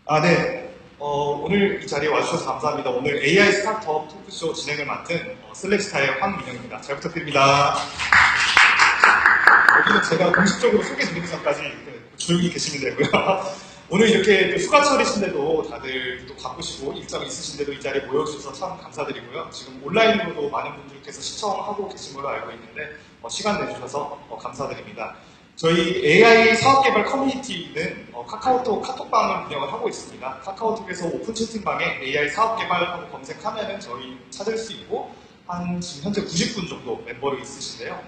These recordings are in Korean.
네. 오늘 이 자리에 와주셔서 감사합니다. 오늘 AI 스타트업 토크쇼 진행을 맡은 슬랙스타의 황민영입니다. 잘 부탁드립니다. 여기는 제가 공식적으로 소개드리기 전까지 조용히 계시면 되고요. 오늘 이렇게 또 휴가철이신데도 다들 또 바쁘시고 일정이 있으신데도 이 자리에 모여주셔서 참 감사드리고요. 지금 온라인으로도 많은 분들께서 시청하고 계신 걸로 알고 있는데 시간 내주셔서 감사드립니다. 저희 AI 사업개발 커뮤니티는 카카오톡 카톡방을 운영을 하고 있습니다. 카카오톡에서 오픈 채팅방에 AI 사업개발하고 검색하면 저희 찾을 수 있고 지금 현재 90분 정도 멤버로 있으신데요.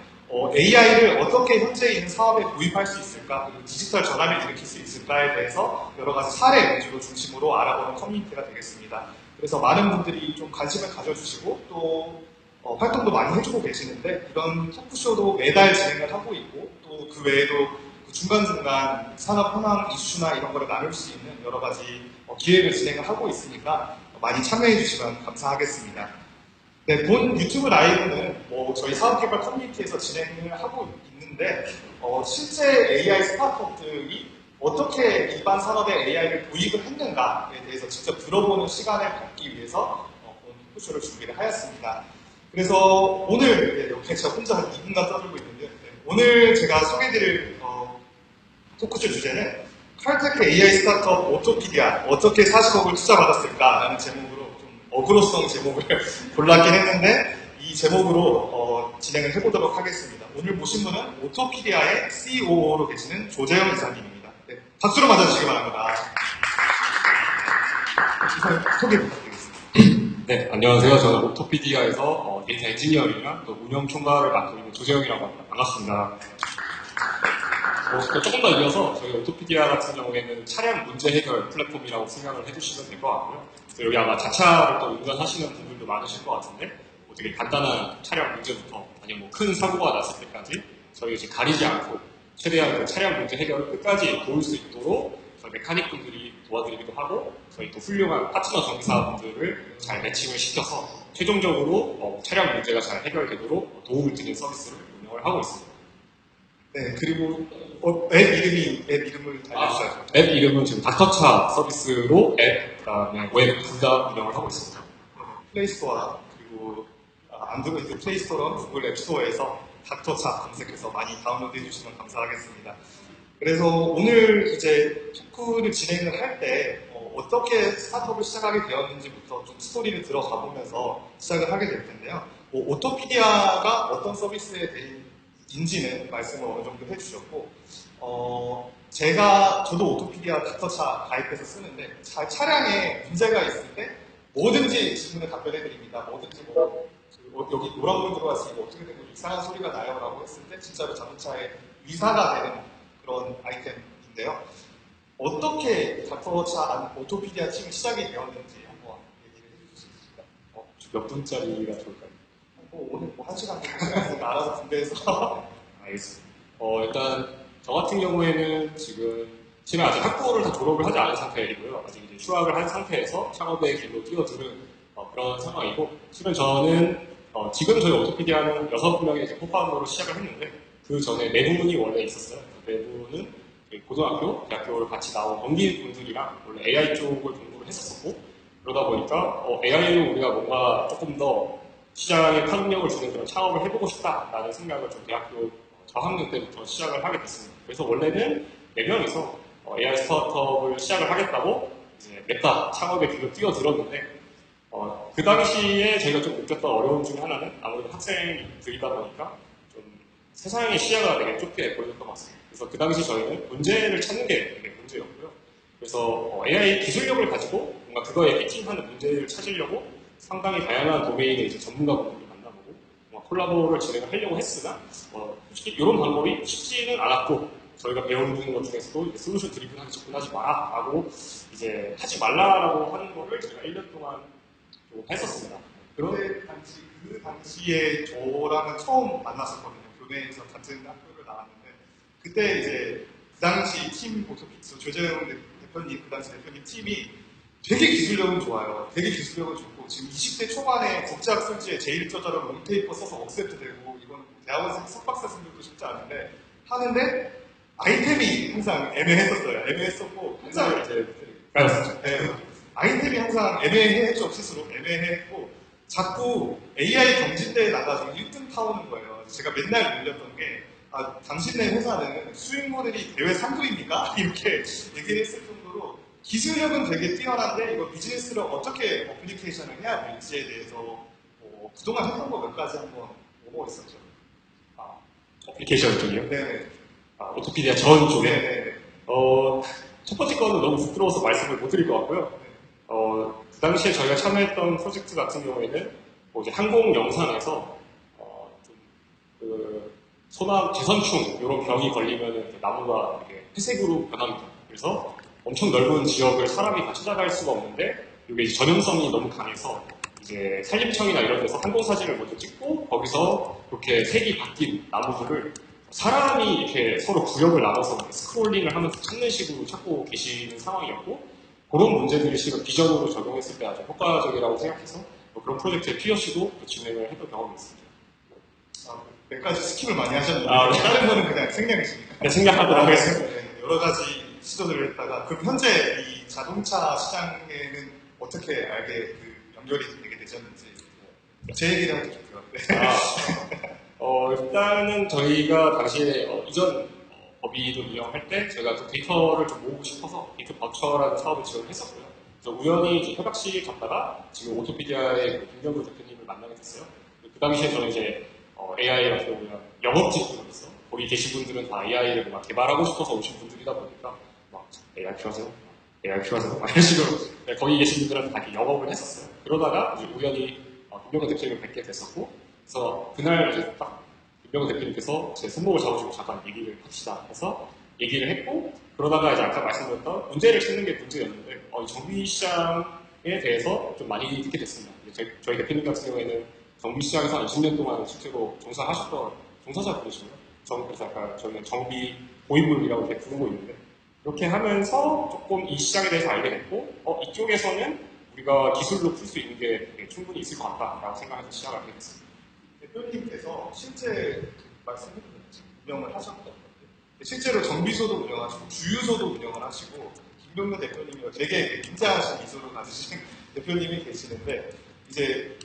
AI를 어떻게 현재 있는 사업에 도입할 수 있을까, 그리고 디지털 전환을 일으킬 수 있을까에 대해서 여러 가지 사례 위주로 중심으로 알아보는 커뮤니티가 되겠습니다. 그래서 많은 분들이 좀 관심을 가져주시고 또 활동도 많이 해주고 계시는데 이런 토크쇼도 매달 진행을 하고 있고 또 그 외에도 그 중간중간 산업 현황 이슈나 이런 거를 나눌 수 있는 여러 가지 기획을 진행을 하고 있으니까 많이 참여해 주시면 감사하겠습니다. 네, 본 유튜브 라이브는 저희 사업개발 커뮤니티에서 진행을 하고 있는데 실제 AI 스타트업들이 어떻게 일반 산업에 AI를 도입을 했는가에 대해서 직접 들어보는 시간을 갖기 위해서 본 토크쇼를 준비를 하였습니다. 그래서 오늘 이렇게 제가 혼자 한 2분간 떠들고 있는데 오늘 제가 소개해드릴 토크쇼 주제는 칼테크 AI 스타트업 오토피디아 어떻게 40억을 투자받았을까라는 제목으로 좀 어그로성 제목을 골랐긴 했는데 이 제목으로 진행을 해보도록 하겠습니다. 오늘 모신 분은 오토피디아의 COO로 계시는 조재영 이사님입니다. 네, 박수로 맞아주시기 바랍니다. 이상 소개 부탁드리겠습니다. 네, 안녕하세요. 저는 오토피디아에서 데이터 엔지니어링이랑 또 운영 총괄을 맡고 있는 조재영이라고 합니다. 반갑습니다. 조금 더 이어서 저희 오토피디아 같은 경우에는 차량 문제 해결 플랫폼이라고 생각을 해주시면 될 것 같고요. 여기 아마 자차를 또 운전하시는 분들도 많으실 것 같은데 되게 간단한 차량 문제부터 아니면 큰 사고가 났을 때까지 저희 이제 가리지 않고 최대한 그 차량 문제 해결을 끝까지 도울 수 있도록 저희 메카닉 분들이 도와드리기도 하고 저희 또 훌륭한 파트너 정비사분들을 잘 매칭을 시켜서 최종적으로 차량 문제가 잘 해결되도록 도움을 드리는 서비스를 운영을 하고 있습니다. 네, 그리고 앱 이름을 알려주셔야죠. 앱 이름은 지금 닥터차 서비스로 앱, 그다음에 웹 둘 다 운영을 하고 있습니다. 플레이스토어랑 그리고 안드로이드 플레이스토어랑 구글 앱스토어에서 닥터차 검색해서 많이 다운로드 해주시면 감사하겠습니다. 그래서 오늘 이제 토크를 진행을 할 때 어떻게 스타트업을 시작하게 되었는지부터 좀 스토리를 들어가 보면서 시작을 하게 될 텐데요. 오토피디아가 어떤 서비스에 대해인지는 말씀을 어느 정도 해주셨고 저도 오토피디아 닥터차 가입해서 쓰는데 차량에 문제가 있을 때 뭐든지 질문에 답변해 드립니다. 뭐든지 여기 노란불 들어왔으니까 어떻게 된 거죠? 이상한 소리가 나요? 라고 했을 때 진짜로 자동차에 위사가 되는 그런 아이템인데요. 어떻게 닥터차 오토피디아 팀이 시작이 되었는지 한번 얘기를 해주실 수 있을까요? 몇 분짜리가 좋을까요? 오늘 1시간 정도 알아서 준비해서 알겠습니다. 일단 저 같은 경우에는 지금 아직 학부를 다 졸업을 하지 않은 상태이고요. 아직 이제 휴학을 한 상태에서 창업의 길로 뛰어드는 그런 상황이고, 실은 저는 지금 저희 오토피디아는 6명의 이제 코파운더로 시작을 했는데 그 전에 4분이 원래 있었어요. 그 4분은 고등학교, 대학교를 같이 나온 동기 분들이랑 원래 AI 쪽을 공부를 했었고, 그러다 보니까 AI로 우리가 뭔가 조금 더 시장에 파급력을 주는 그런 창업을 해보고 싶다라는 생각을 좀 대학교 저학년 때부터 시작을 하게 됐습니다. 그래서 원래는 4명이서 AI 스타트업을 시작을 하겠다고 이제 냅다 창업의 길로 뛰어들었는데 그 당시에 저희가 좀 느꼈던 어려움 중 하나는 아무래도 학생들이다 보니까 좀 세상의 시야가 되게 좁게 보였던 것 같습니다. 그래서 그 당시 저희는 문제를 찾는 게 되게 문제였고요. 그래서 AI 기술력을 가지고 뭔가 그거에 피팅하는 문제를 찾으려고 상당히 다양한 도메인의 이제 전문가분들을 만나보고 콜라보를 진행을 하려고 했으나 솔직히 이런 방법이 쉽지는 않았고 저희가 배우는 것 중에서도 솔루션 드리븐하게 접근하지 마라 라고 이제 하지 말라라고 하는 거를 제가 1년 동안 좀 했었습니다. 그 당시에 저랑은 처음 만났었거든요. 교내에서 같은 학교를 나왔는데 그때 이제 그 당시 팀 오토픽스 조재영 대표님 그 당시 대표님 팀이 되게 기술력은 좋아요. 되게 기술력은 좋고 지금 20대 초반에 국제학술지에 제일 저자로 롱페이퍼 써서 억셉트 되고 이건 대학원 석박사생들도 쉽지 않은데 하는데 아이템이 항상 애매했었어요. 애매했었고 항상 이제 까였었죠. 네. 아이템이 항상 애매했죠, 스스로. 애매했고, 자꾸 AI 경진대에 나가서 1등 타오는 거예요. 제가 맨날 놀렸던 게, 아, 당신네 회사는 수익 모델이 대회 3등입니까? 이렇게 얘기했을 정도로 기술력은 되게 뛰어난데, 이거 비즈니스를 어떻게 어플리케이션을 해야 될지에 대해서 그동안 했던 거 몇 가지 한번 보고 있었죠. 어플리케이션 쪽이요. 네네. 오토피디아 전 쪽에. 네네. 첫 번째 거는 너무 부끄러워서 말씀을 못 드릴 것 같고요. 그 당시에 저희가 참여했던 프로젝트 같은 경우에는 이제 항공 영상에서 소나 개선충 이런 병이 걸리면 나무가 이렇게 회색으로 변합니다. 그래서 엄청 넓은 지역을 사람이 다 찾아갈 수가 없는데 이게 이제 전염성이 너무 강해서 이제 산림청이나 이런 데서 항공 사진을 먼저 찍고 거기서 이렇게 색이 바뀐 나무들을 사람이 이렇게 서로 구역을 나눠서 스크롤링을 하면서 찾는 식으로 찾고 계시는 상황이었고 그런 문제들이 실은 비전으로 적용했을 때 아주 효과적이라고 생각해서 그런 프로젝트의 POC도 진행을 했던 경험이 있습니다. 몇 가지 스킵을 많이 하셨는데 네. 다른 거는 그냥 생략이십니까? 네, 생략하도록 하겠습니다. 네, 여러 가지 시도들을 했다가 그럼 현재 이 자동차 시장에는 어떻게 알게 연결이 되게 되셨는지 제 얘기를 하면 좋고요. 일단은 저희가 당시에 이전 법인을 운영할 때 저희가 좀 데이터를 좀 모으고 싶어서 데이터 바우처라는 사업을 지원을 했었고요. 그래서 우연히 이제 협약시 갔다가 지금 오토피디아의 김경구 대표님을 만나게 됐어요. 그 당시에 저는 이제 AI 같은 경우는 영업직군으로서 거기 계신 분들은 다 AI를 막 개발하고 싶어서 오신 분들이다 보니까 막 AI 필요하세요? AI 필요하세요? 막 이런 식으로 거기 계신 분들은 다 이렇게 영업을 했었어요. 그러다가 이제 우연히 김경구 대표님을 뵙게 됐었고 그래서 그날 이제 딱 김경구 대표님께서 제 손목을 잡으시고 잠깐 얘기를 합시다 해서 얘기를 했고 그러다가 이제 아까 말씀드렸던 문제를 찾는 게 문제였는데 이 정비 시장에 대해서 좀 많이 듣게 됐습니다. 저희 대표님 같은 경우에는 정비 시장에서 한 20년 동안 실제로 종사하셨던 종사자분이시고요. 그래서 아까 저희는 정비 고인물이라고 이렇게 부르고 있는데 그렇게 하면서 조금 이 시장에 대해서 알게 됐고 이쪽에서는 우리가 기술로 풀 수 있는 게 충분히 있을 것 같다라고 생각해서 시작을 하게 됐습니다. 대표님께서 실제 말씀해주신 운영을 하셨던 건데 실제로 정비소도 운영하시고 주유소도 운영을 하시고 김병규 대표님이 되게 긴장하신 미소를 가지신 대표님이 계시는데 이제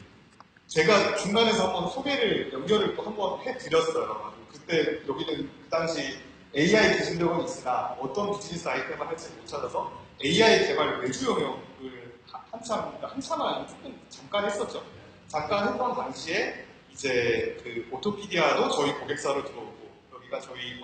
제가 중간에서 한번 연결을 또 한번 해드렸어요. 그때 여기는 그 당시 AI 기술력은 있으나 어떤 비즈니스 아이템을 할지 못 찾아서 AI 개발 외주 영역을 한참 아니고 조금 잠깐 했었죠. 잠깐 했던 당시에 이제 그 오토피디아도 저희 고객사로 들어오고 여기가 저희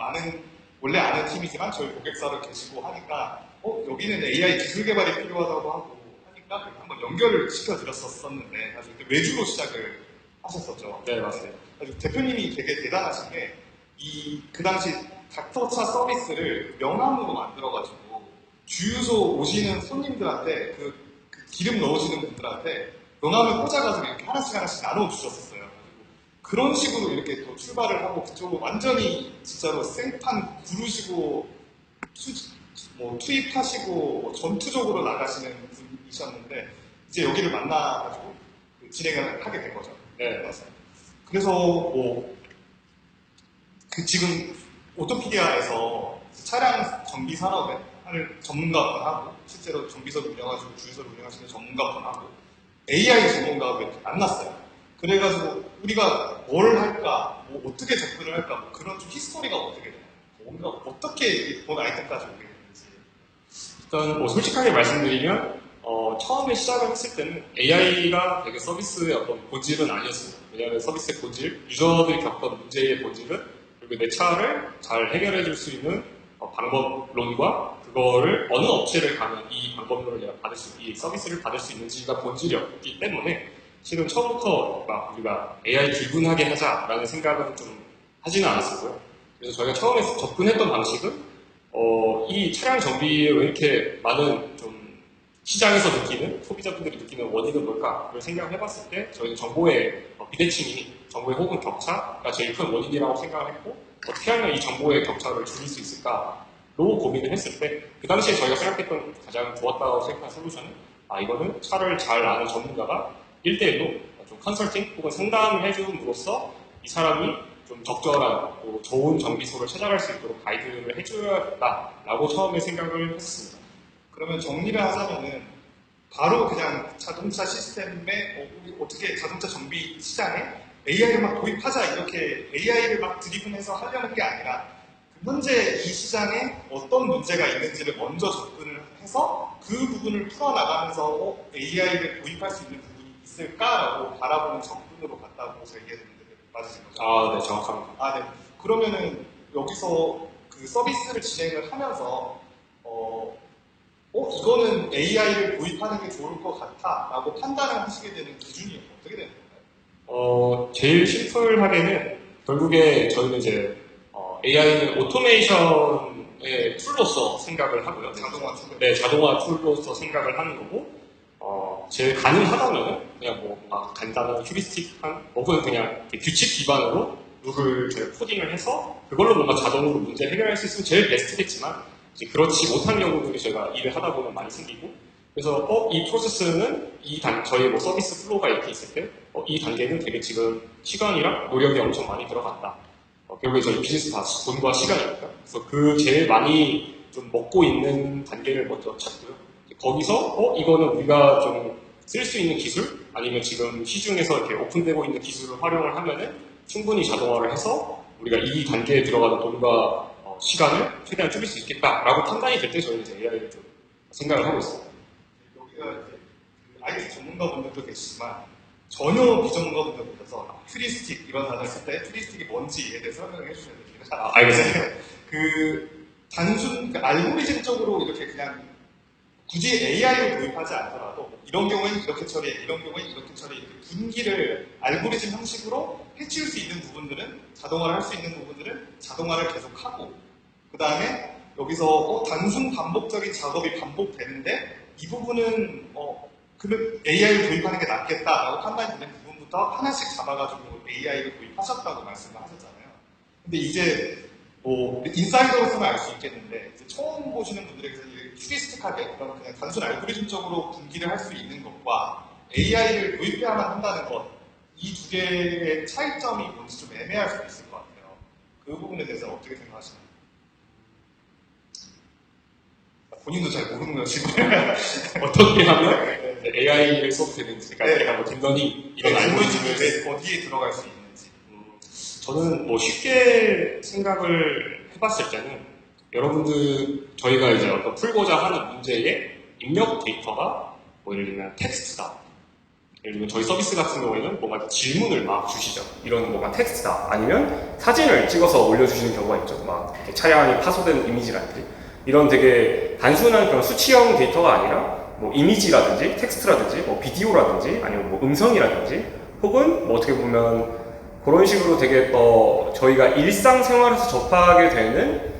원래 아는 팀이지만 저희 고객사로 계시고 하니까 여기는 AI 기술 개발이 필요하다고 하고 하니까 한번 연결을 시켜드렸었는데 사실 외주로 시작을 하셨었죠. 네, 맞습니다. 대표님이 되게 대단하신 게 그 당시 닥터차 서비스를 명함으로 만들어가지고 주유소 오시는 손님들한테 그 기름 넣으시는 분들한테 명함을 꽂아가지고 이렇게 하나씩 나눠주셨었어요. 그런 식으로 이렇게 또 출발을 하고 그쪽으로 완전히 진짜로 생판 구르시고 투입하시고 전투적으로 나가시는 분이셨는데 이제 여기를 만나가지고 진행을 하게 된 거죠. 네, 맞습니다. 그래서 지금 오토피디아에서 차량 정비 산업에 전문가분하고 실제로 정비소를 운영하시고 주유소를 운영하시는 전문가분하고 AI 전문가하고 이렇게 만났어요. 그래가지고 우리가 뭘 할까, 어떻게 접근을 할까, 그런 좀 히스토리가 어떻게 되나요? 뭔가 어떻게 본 아이템까지 오게 됐는지. 일단 솔직하게 말씀드리면 처음에 시작을 했을 때는 AI가 되게 서비스의 어떤 본질은 아니었습니다. 왜냐하면 서비스의 본질, 유저들이 겪던 문제의 본질은 그리고 내 차를 잘 해결해 줄 수 있는 방법론과 그거를 어느 업체를 가면 이 방법론을 내가 이 서비스를 받을 수 있는지가 본질이었기 때문에 실은 처음부터 막 우리가 AI 기분하게 하자라는 생각은 좀 하지는 않았었고요. 그래서 저희가 처음에 접근했던 방식은 이 차량 정비에 왜 이렇게 많은 좀 시장에서 느끼는, 소비자분들이 느끼는 원인은 뭘까를 생각을 해봤을 때 저희는 정보의 비대칭이 정보의 혹은 격차가 제일 큰 원인이라고 생각을 했고 어떻게 하면 이 정보의 격차를 줄일 수 있을까로 고민을 했을 때 그 당시에 저희가 생각했던 가장 좋았다고 생각한 솔루션은 이거는 차를 잘 아는 전문가가 1대1로 좀 컨설팅 혹은 상담을 해줌으로써 이 사람이 좀 적절한 또 좋은 정비소를 찾아갈 수 있도록 가이드를 해줘야겠다라고 처음에 생각을 했습니다. 그러면 정리를 하자면은 바로 그냥 자동차 시스템에 어떻게 자동차 정비 시장에 AI를 막 도입하자 이렇게 AI를 막 드리븐해서 하려는 게 아니라 현재 이 시장에 어떤 문제가 있는지를 먼저 접근을 해서 그 부분을 풀어나가면서 AI를 도입할 수 있는 부분이 있을까라고 바라보는 접근으로 갔다고 제가 이해했는데 맞으신 거죠? 아, 네, 정확합니다. 아, 네. 그러면은 여기서 그 서비스를 진행을 하면서 이거는 AI를 도입하는 게 좋을 것 같아라고 판단을 하시게 되는 기준이 어떻게 되는 건가요? 제일 심플하게는 결국에 저희는 이제 AI는 오토메이션의 툴로서 생각을 하고요. 자동화 툴. 네, 자동화 툴로서 생각을 하는 거고, 제일 가능하다면은 그냥 뭔가 간단한 휴리스틱한 혹은 그냥 규칙 기반으로 룰을 저희 코딩을 해서 그걸로 뭔가 자동으로 문제 해결할 수 있으면 제일 베스트겠지만 이제 그렇지 못한 경우들이 저희가 일을 하다 보면 많이 생기고 그래서 이 프로세스는 저희 뭐 서비스 플로우가 이렇게 있을 때 이 단계는 되게 지금 시간이랑 노력이 엄청 많이 들어간다. 결국에 저희 비즈니스 다 돈과 시간이니까 그래서 그 제일 많이 좀 먹고 있는 단계를 먼저 찾고요. 거기서 이거는 우리가 좀 쓸 수 있는 기술 아니면 지금 시중에서 이렇게 오픈되고 있는 기술을 활용을 하면은 충분히 자동화를 해서 우리가 이 단계에 들어가는 돈과 시간을 최대한 줄일 수 있겠다라고 판단이 될 때 저희는 이제 AI를 좀 생각을 하고 있습니다. 여기가 이제 그 IT 전문가분들도 계시지만 전혀 비전문가분들보다서 휴리스틱 이런 단어를 쓸 때 휴리스틱이 뭔지에 대해 설명을 해주셔야 됩니다. 알겠습니다. 그 단순 알고리즘적으로 이렇게 그냥 굳이 AI를 도입하지 않더라도 이런 경우에는 이렇게 처리해, 이런 경우에는 이렇게 처리해 이렇게 분기를 알고리즘 형식으로 해치울 수 있는 부분들은 자동화를 할 수 있는 부분들은 자동화를 계속하고 그 다음에 여기서 단순 반복적인 작업이 반복되는데 이 부분은 그러면 AI를 도입하는 게 낫겠다라고 판단이 되는 부분부터 하나씩 잡아가지고 AI를 도입하셨다고 말씀을 하셨잖아요. 근데 이제 인사이더로서는 알 수 있겠는데 이제 처음 보시는 분들에게서 휴리스틱하게 그냥 단순 알고리즘적으로 분기를 할 수 있는 것과 AI를 도입해야만 한다는 것 이 두 개의 차이점이 뭔지 좀 애매할 수도 있을 것 같아요. 그 부분에 대해서 어떻게 생각하시나요? 본인도 잘 모르는 것이고 어떻게 하면 AI를 써도 되는지 제가 뭐 딥러닝 이런 알고리즘을 알고리즘을 어디에 들어갈 수 있는지 저는 뭐 쉽게 생각을 해봤을 때는 여러분들 저희가 이제 어떤 풀고자 하는 문제의 입력 데이터가 뭐 예를 들면 텍스트다. 예를 들면 저희 서비스 같은 경우에는 뭔가 질문을 막 주시죠. 이런 뭐가 텍스트다. 아니면 사진을 찍어서 올려주시는 경우가 있죠. 막 이렇게 차량이 파손된 이미지라든지 이런 되게 단순한 그런 수치형 데이터가 아니라 뭐 이미지라든지 텍스트라든지 뭐 비디오라든지 아니면 뭐 음성이라든지 혹은 뭐 어떻게 보면 그런 식으로 되게 저희가 일상생활에서 접하게 되는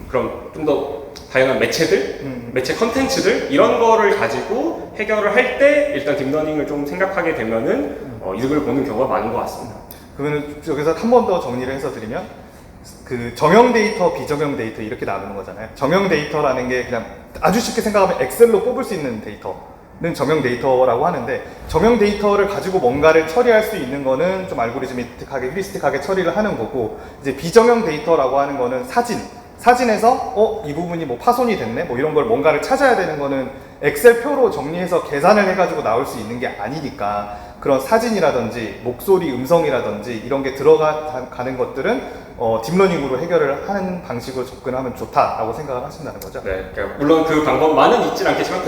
그런 좀 더 다양한 매체들, 매체 컨텐츠들 이런 거를 가지고 해결을 할 때 일단 딥러닝을 좀 생각하게 되면은 이득을 보는 경우가 많은 것 같습니다. 그러면 여기서 한 번 더 정리를 해서 드리면 그 정형 데이터, 비정형 데이터 이렇게 나누는 거잖아요. 정형 데이터라는 게 그냥 아주 쉽게 생각하면 엑셀로 뽑을 수 있는 데이터는 정형 데이터라고 하는데 정형 데이터를 가지고 뭔가를 처리할 수 있는 거는 좀 알고리즘틱하게 휴리스틱하게 처리를 하는 거고 이제 비정형 데이터라고 하는 거는 사진에서 이 부분이 뭐 파손이 됐네 뭐 이런 걸 뭔가를 찾아야 되는 거는 엑셀표로 정리해서 계산을 해가지고 나올 수 있는 게 아니니까 그런 사진이라든지 목소리, 음성이라든지 이런 게 들어가는 것들은 딥러닝으로 해결을 하는 방식으로 접근하면 좋다라고 생각을 하신다는 거죠. 네, 그러니까 물론 그 방법만은 있진 않겠지만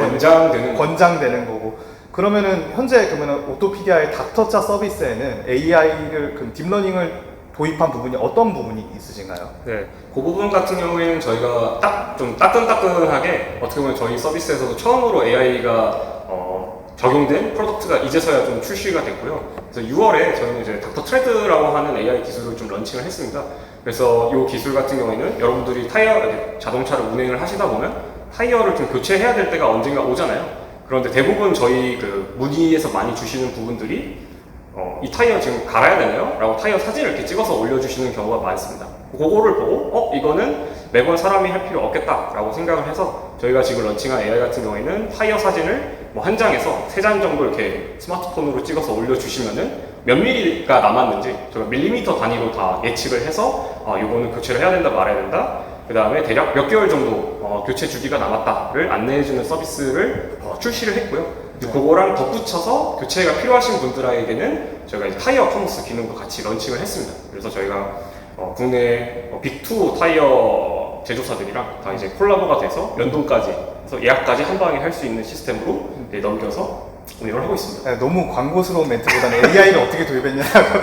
권장되는 거고. 그러면은 현재 오토피디아의 닥터차 서비스에는 AI를 딥러닝을 도입한 부분이 어떤 부분이 있으신가요? 네, 그 부분 같은 경우에는 저희가 좀 따끈따끈하게 어떻게 보면 저희 서비스에서도 처음으로 AI가 적용된 프로덕트가 이제서야 좀 출시가 됐고요. 그래서 6월에 저희는 이제 닥터 트레드라고 하는 AI 기술을 좀 런칭을 했습니다. 그래서 이 기술 같은 경우에는 여러분들이 자동차를 운행을 하시다 보면 타이어를 좀 교체해야 될 때가 언젠가 오잖아요. 그런데 대부분 저희 그 문의에서 많이 주시는 부분들이 이 타이어 지금 갈아야 되나요? 라고 타이어 사진을 이렇게 찍어서 올려주시는 경우가 많습니다. 그거를 보고 이거는 매번 사람이 할 필요 없겠다 라고 생각을 해서 저희가 지금 런칭한 AI 같은 경우에는 타이어 사진을 뭐 한 장에서 3장 정도 이렇게 스마트폰으로 찍어서 올려주시면은 몇 밀리가 남았는지 저희가 밀리미터 단위로 다 예측을 해서 이거는 교체를 해야 된다 말아야 된다 그 다음에 대략 몇 개월 정도 교체 주기가 남았다를 안내해주는 서비스를 출시를 했고요. 그거랑 덧붙여서 교체가 필요하신 분들에게는 저희가 이제 타이어 커머스 기능도 같이 런칭을 했습니다. 그래서 저희가 국내 빅2 타이어 제조사들이랑 다 이제 콜라보가 돼서 연동까지 해서 예약까지 한 방에 할 수 있는 시스템으로 넘겨서 운영을 하고 있습니다. 네, 너무 광고스러운 멘트보다는 AI를 어떻게 도입했냐라고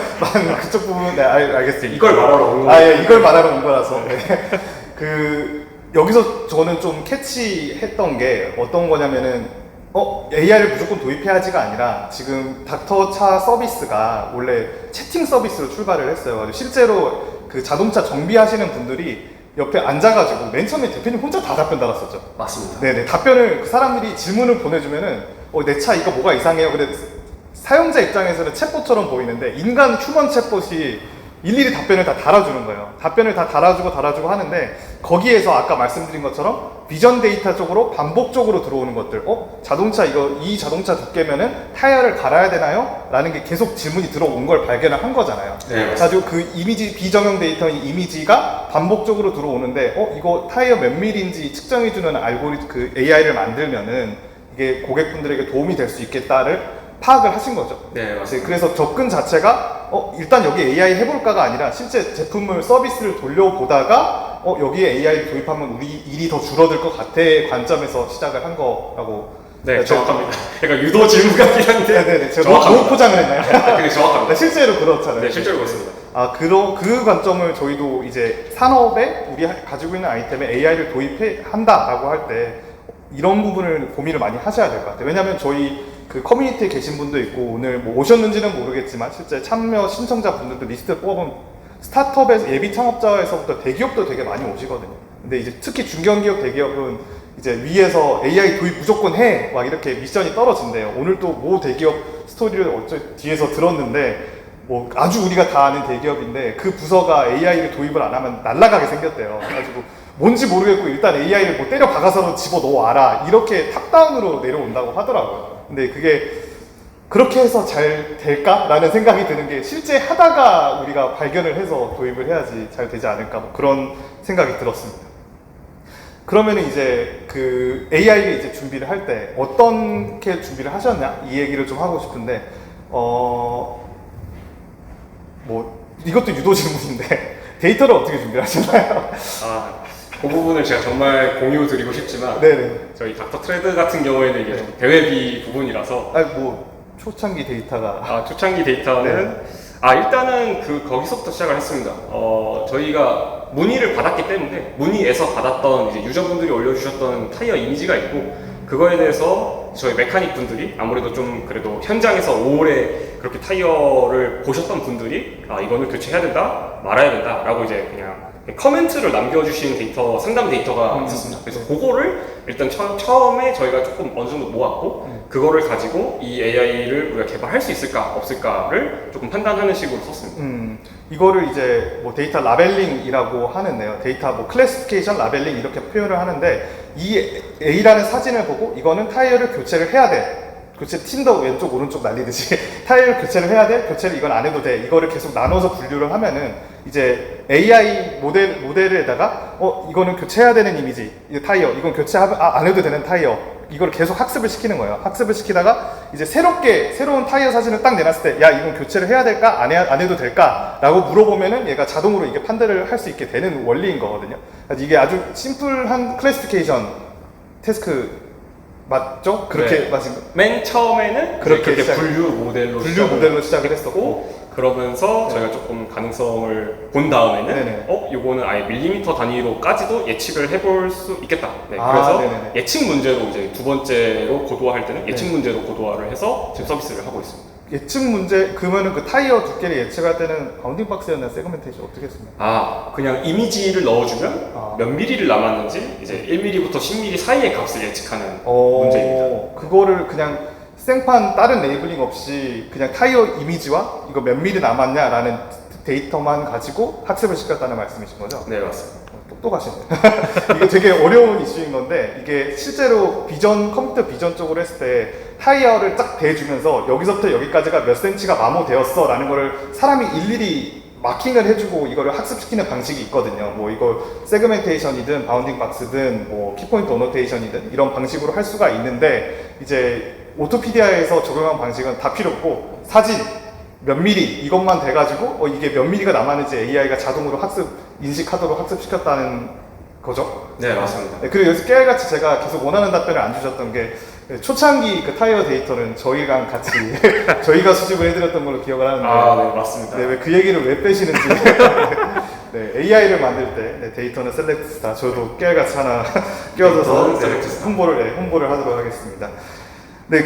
그쪽 부분 네, 알겠습니다. 이걸 말하러 온 아, 예, 이걸 말하러 온 거라서. 네. 여기서 저는 좀 캐치했던 게 어떤 거냐면은 AI를 무조건 도입해야지가 아니라 지금 닥터차 서비스가 원래 채팅 서비스로 출발을 했어요. 그래서 실제로 그 자동차 정비하시는 분들이 옆에 앉아가지고 맨 처음에 대표님 혼자 다 답변 달았었죠. 맞습니다. 네네. 답변을 그 사람들이 질문을 보내주면은 내 차 이거 뭐가 이상해요. 근데 사용자 입장에서는 챗봇처럼 보이는데 인간 휴먼 챗봇이 일일이 답변을 다 달아주는 거예요. 답변을 다 달아주고 하는데 거기에서 아까 말씀드린 것처럼 비전 데이터 쪽으로 반복적으로 들어오는 것들 자동차 이 자동차 두께면은 타이어를 갈아야 되나요? 라는 게 계속 질문이 들어온 걸 발견을 한 거잖아요. 네, 가지고 그 이미지 비정형 데이터인 이미지가 반복적으로 들어오는데 이거 타이어 몇 밀인지 측정해주는 알고리즘 그 AI를 만들면은 이게 고객분들에게 도움이 될 수 있겠다를 파악을 하신 거죠. 네, 맞습니다. 그래서 접근 자체가 일단 여기 AI 해볼까가 아니라 실제 제품을 서비스를 돌려보다가 여기에 AI 도입하면 우리 일이 더 줄어들 것 같아의 관점에서 시작을 한 거라고. 네, 정확합니다. 그러니까 유도 질문 같긴 한데. 네네네. 제가 너무 포장을 했나요? 되게 정확합니다. 네, 실제로 그렇잖아요. 네, 실제로 그렇습니다. 그 관점을 저희도 이제 산업에 우리 가지고 있는 아이템에 AI를 도입한다라고 할 때 이런 부분을 고민을 많이 하셔야 될 것 같아요. 왜냐하면 저희 그 커뮤니티에 계신 분도 있고 오늘 뭐 오셨는지는 모르겠지만 실제 참여 신청자 분들도 리스트 뽑아보면 스타트업에서 예비 창업자에서부터 대기업도 되게 많이 오시거든요. 근데 이제 특히 중견기업 대기업은 이제 위에서 AI 도입 무조건 해! 막 이렇게 미션이 떨어진대요. 오늘 또 모 대기업 스토리를 뒤에서 들었는데 뭐 아주 우리가 다 아는 대기업인데 그 부서가 AI를 도입을 안 하면 날아가게 생겼대요. 그래가지고 뭔지 모르겠고 일단 AI를 뭐 때려 박아서는 집어 넣어와라 이렇게 탑다운으로 내려온다고 하더라고요. 근데 그게 그렇게 해서 잘 될까라는 생각이 드는 게 실제 하다가 우리가 발견을 해서 도입을 해야지 잘 되지 않을까 뭐 그런 생각이 들었습니다. 그러면은 이제 그 AI를 이제 준비를 할 때 어떻게 준비를 하셨냐 이 얘기를 좀 하고 싶은데 뭐 이것도 유도 질문인데 데이터를 어떻게 준비를 하셨나요? 그 부분을 제가 정말 공유 드리고 싶지만 네네. 저희 닥터 트레드 같은 경우에는 이게 좀 대회비 부분이라서 초창기 데이터가 초창기 데이터는 일단은 거기서부터 시작을 했습니다. 저희가 문의를 받았기 때문에 문의에서 받았던 이제 유저분들이 올려주셨던 타이어 이미지가 있고 그거에 대해서 저희 메카닉 분들이 아무래도 좀 그래도 현장에서 오래 그렇게 타이어를 보셨던 분들이 이거는 교체해야 된다 말아야 된다 라고 이제 그냥 커멘트를 남겨주신 데이터, 상담 데이터가 있었습니다. 그래서 그거를 일단 처음에 저희가 조금 어느 정도 모았고 그거를 가지고 이 AI를 우리가 개발할 수 있을까 없을까를 조금 판단하는 식으로 썼습니다. 이거를 이제 뭐 데이터 라벨링이라고 하는데요. 데이터 뭐 클래시피케이션, 라벨링 이렇게 표현을 하는데 이 A라는 사진을 보고 이거는 타이어를 교체를 해야 돼. 교체 틴더 왼쪽 오른쪽 날리듯이 타이어를 교체를 해야 돼. 교체를 이건 안 해도 돼. 이거를 계속 나눠서 분류를 하면은 이제 AI 모델에다가 이거는 교체해야 되는 이미지, 타이어, 이건 안 해도 되는 타이어. 이걸 계속 학습을 시키는 거예요. 학습을 시키다가 이제 새로운 타이어 사진을 딱 내놨을 때, 야, 이건 교체를 해야 될까? 안 해도 될까? 라고 물어보면은 얘가 자동으로 이게 판단을 할 수 있게 되는 원리인 거거든요. 그래서 이게 아주 심플한 클래시피케이션 태스크 맞죠? 그렇게 맞은 거. 맨 처음에는 그렇게 분류 모델로 시작을 했었고, 그러면서 저희가 조금 가능성을 본 다음에는 요거는 아예 밀리미터 단위로까지도 예측을 해볼 수 있겠다. 그래서 예측 문제로 이제 두 번째로 고도화할 때는 예측 문제로 고도화를 해서 지금 서비스를 하고 있습니다. 예측 문제, 그러면은 그 타이어 두께를 예측할 때는 바운딩 박스였나 세그멘테이션 어떻게 했습니까? 그냥 이미지를 넣어주면 몇 미리를 남았는지 이제 1mm부터 10mm 사이의 값을 예측하는 문제입니다. 그거를 그냥 생판 다른 레이블링 없이 그냥 타이어 이미지와 이거 몇 미리 남았냐라는 데이터만 가지고 학습을 시켰다는 말씀이신 거죠? 네, 맞습니다. 똑똑하시네. 이게 되게 어려운 이슈인 건데 이게 실제로 컴퓨터 비전 쪽으로 했을 때 타이어를 쫙 대주면서 여기서부터 여기까지가 몇 센치가 마모되었어 라는 거를 사람이 일일이 마킹을 해주고 이거를 학습시키는 방식이 있거든요. 뭐 이거 세그멘테이션이든 바운딩 박스든 뭐 키포인트 어노테이션이든 이런 방식으로 할 수가 있는데 이제 오토피디아에서 적용한 방식은 다 필요 없고 사진 몇 미리 이것만 돼가지고 이게 몇 미리가 남았는지 AI가 자동으로 인식하도록 학습시켰다는 거죠. 네, 맞습니다. 네, 그리고 여기서 깨알같이 제가 계속 원하는 답변을 안 주셨던 게 초창기 그 타이어 데이터는 저희랑 같이 저희가 수집을 해드렸던 걸로 기억을 하는데 네, 맞습니다. 네, 왜 그 얘기를 왜 빼시는지 네, AI를 만들 때 데이터는 셀렉트스타 저도 깨알같이 하나 끼워줘서 홍보를 하도록 하겠습니다. 네,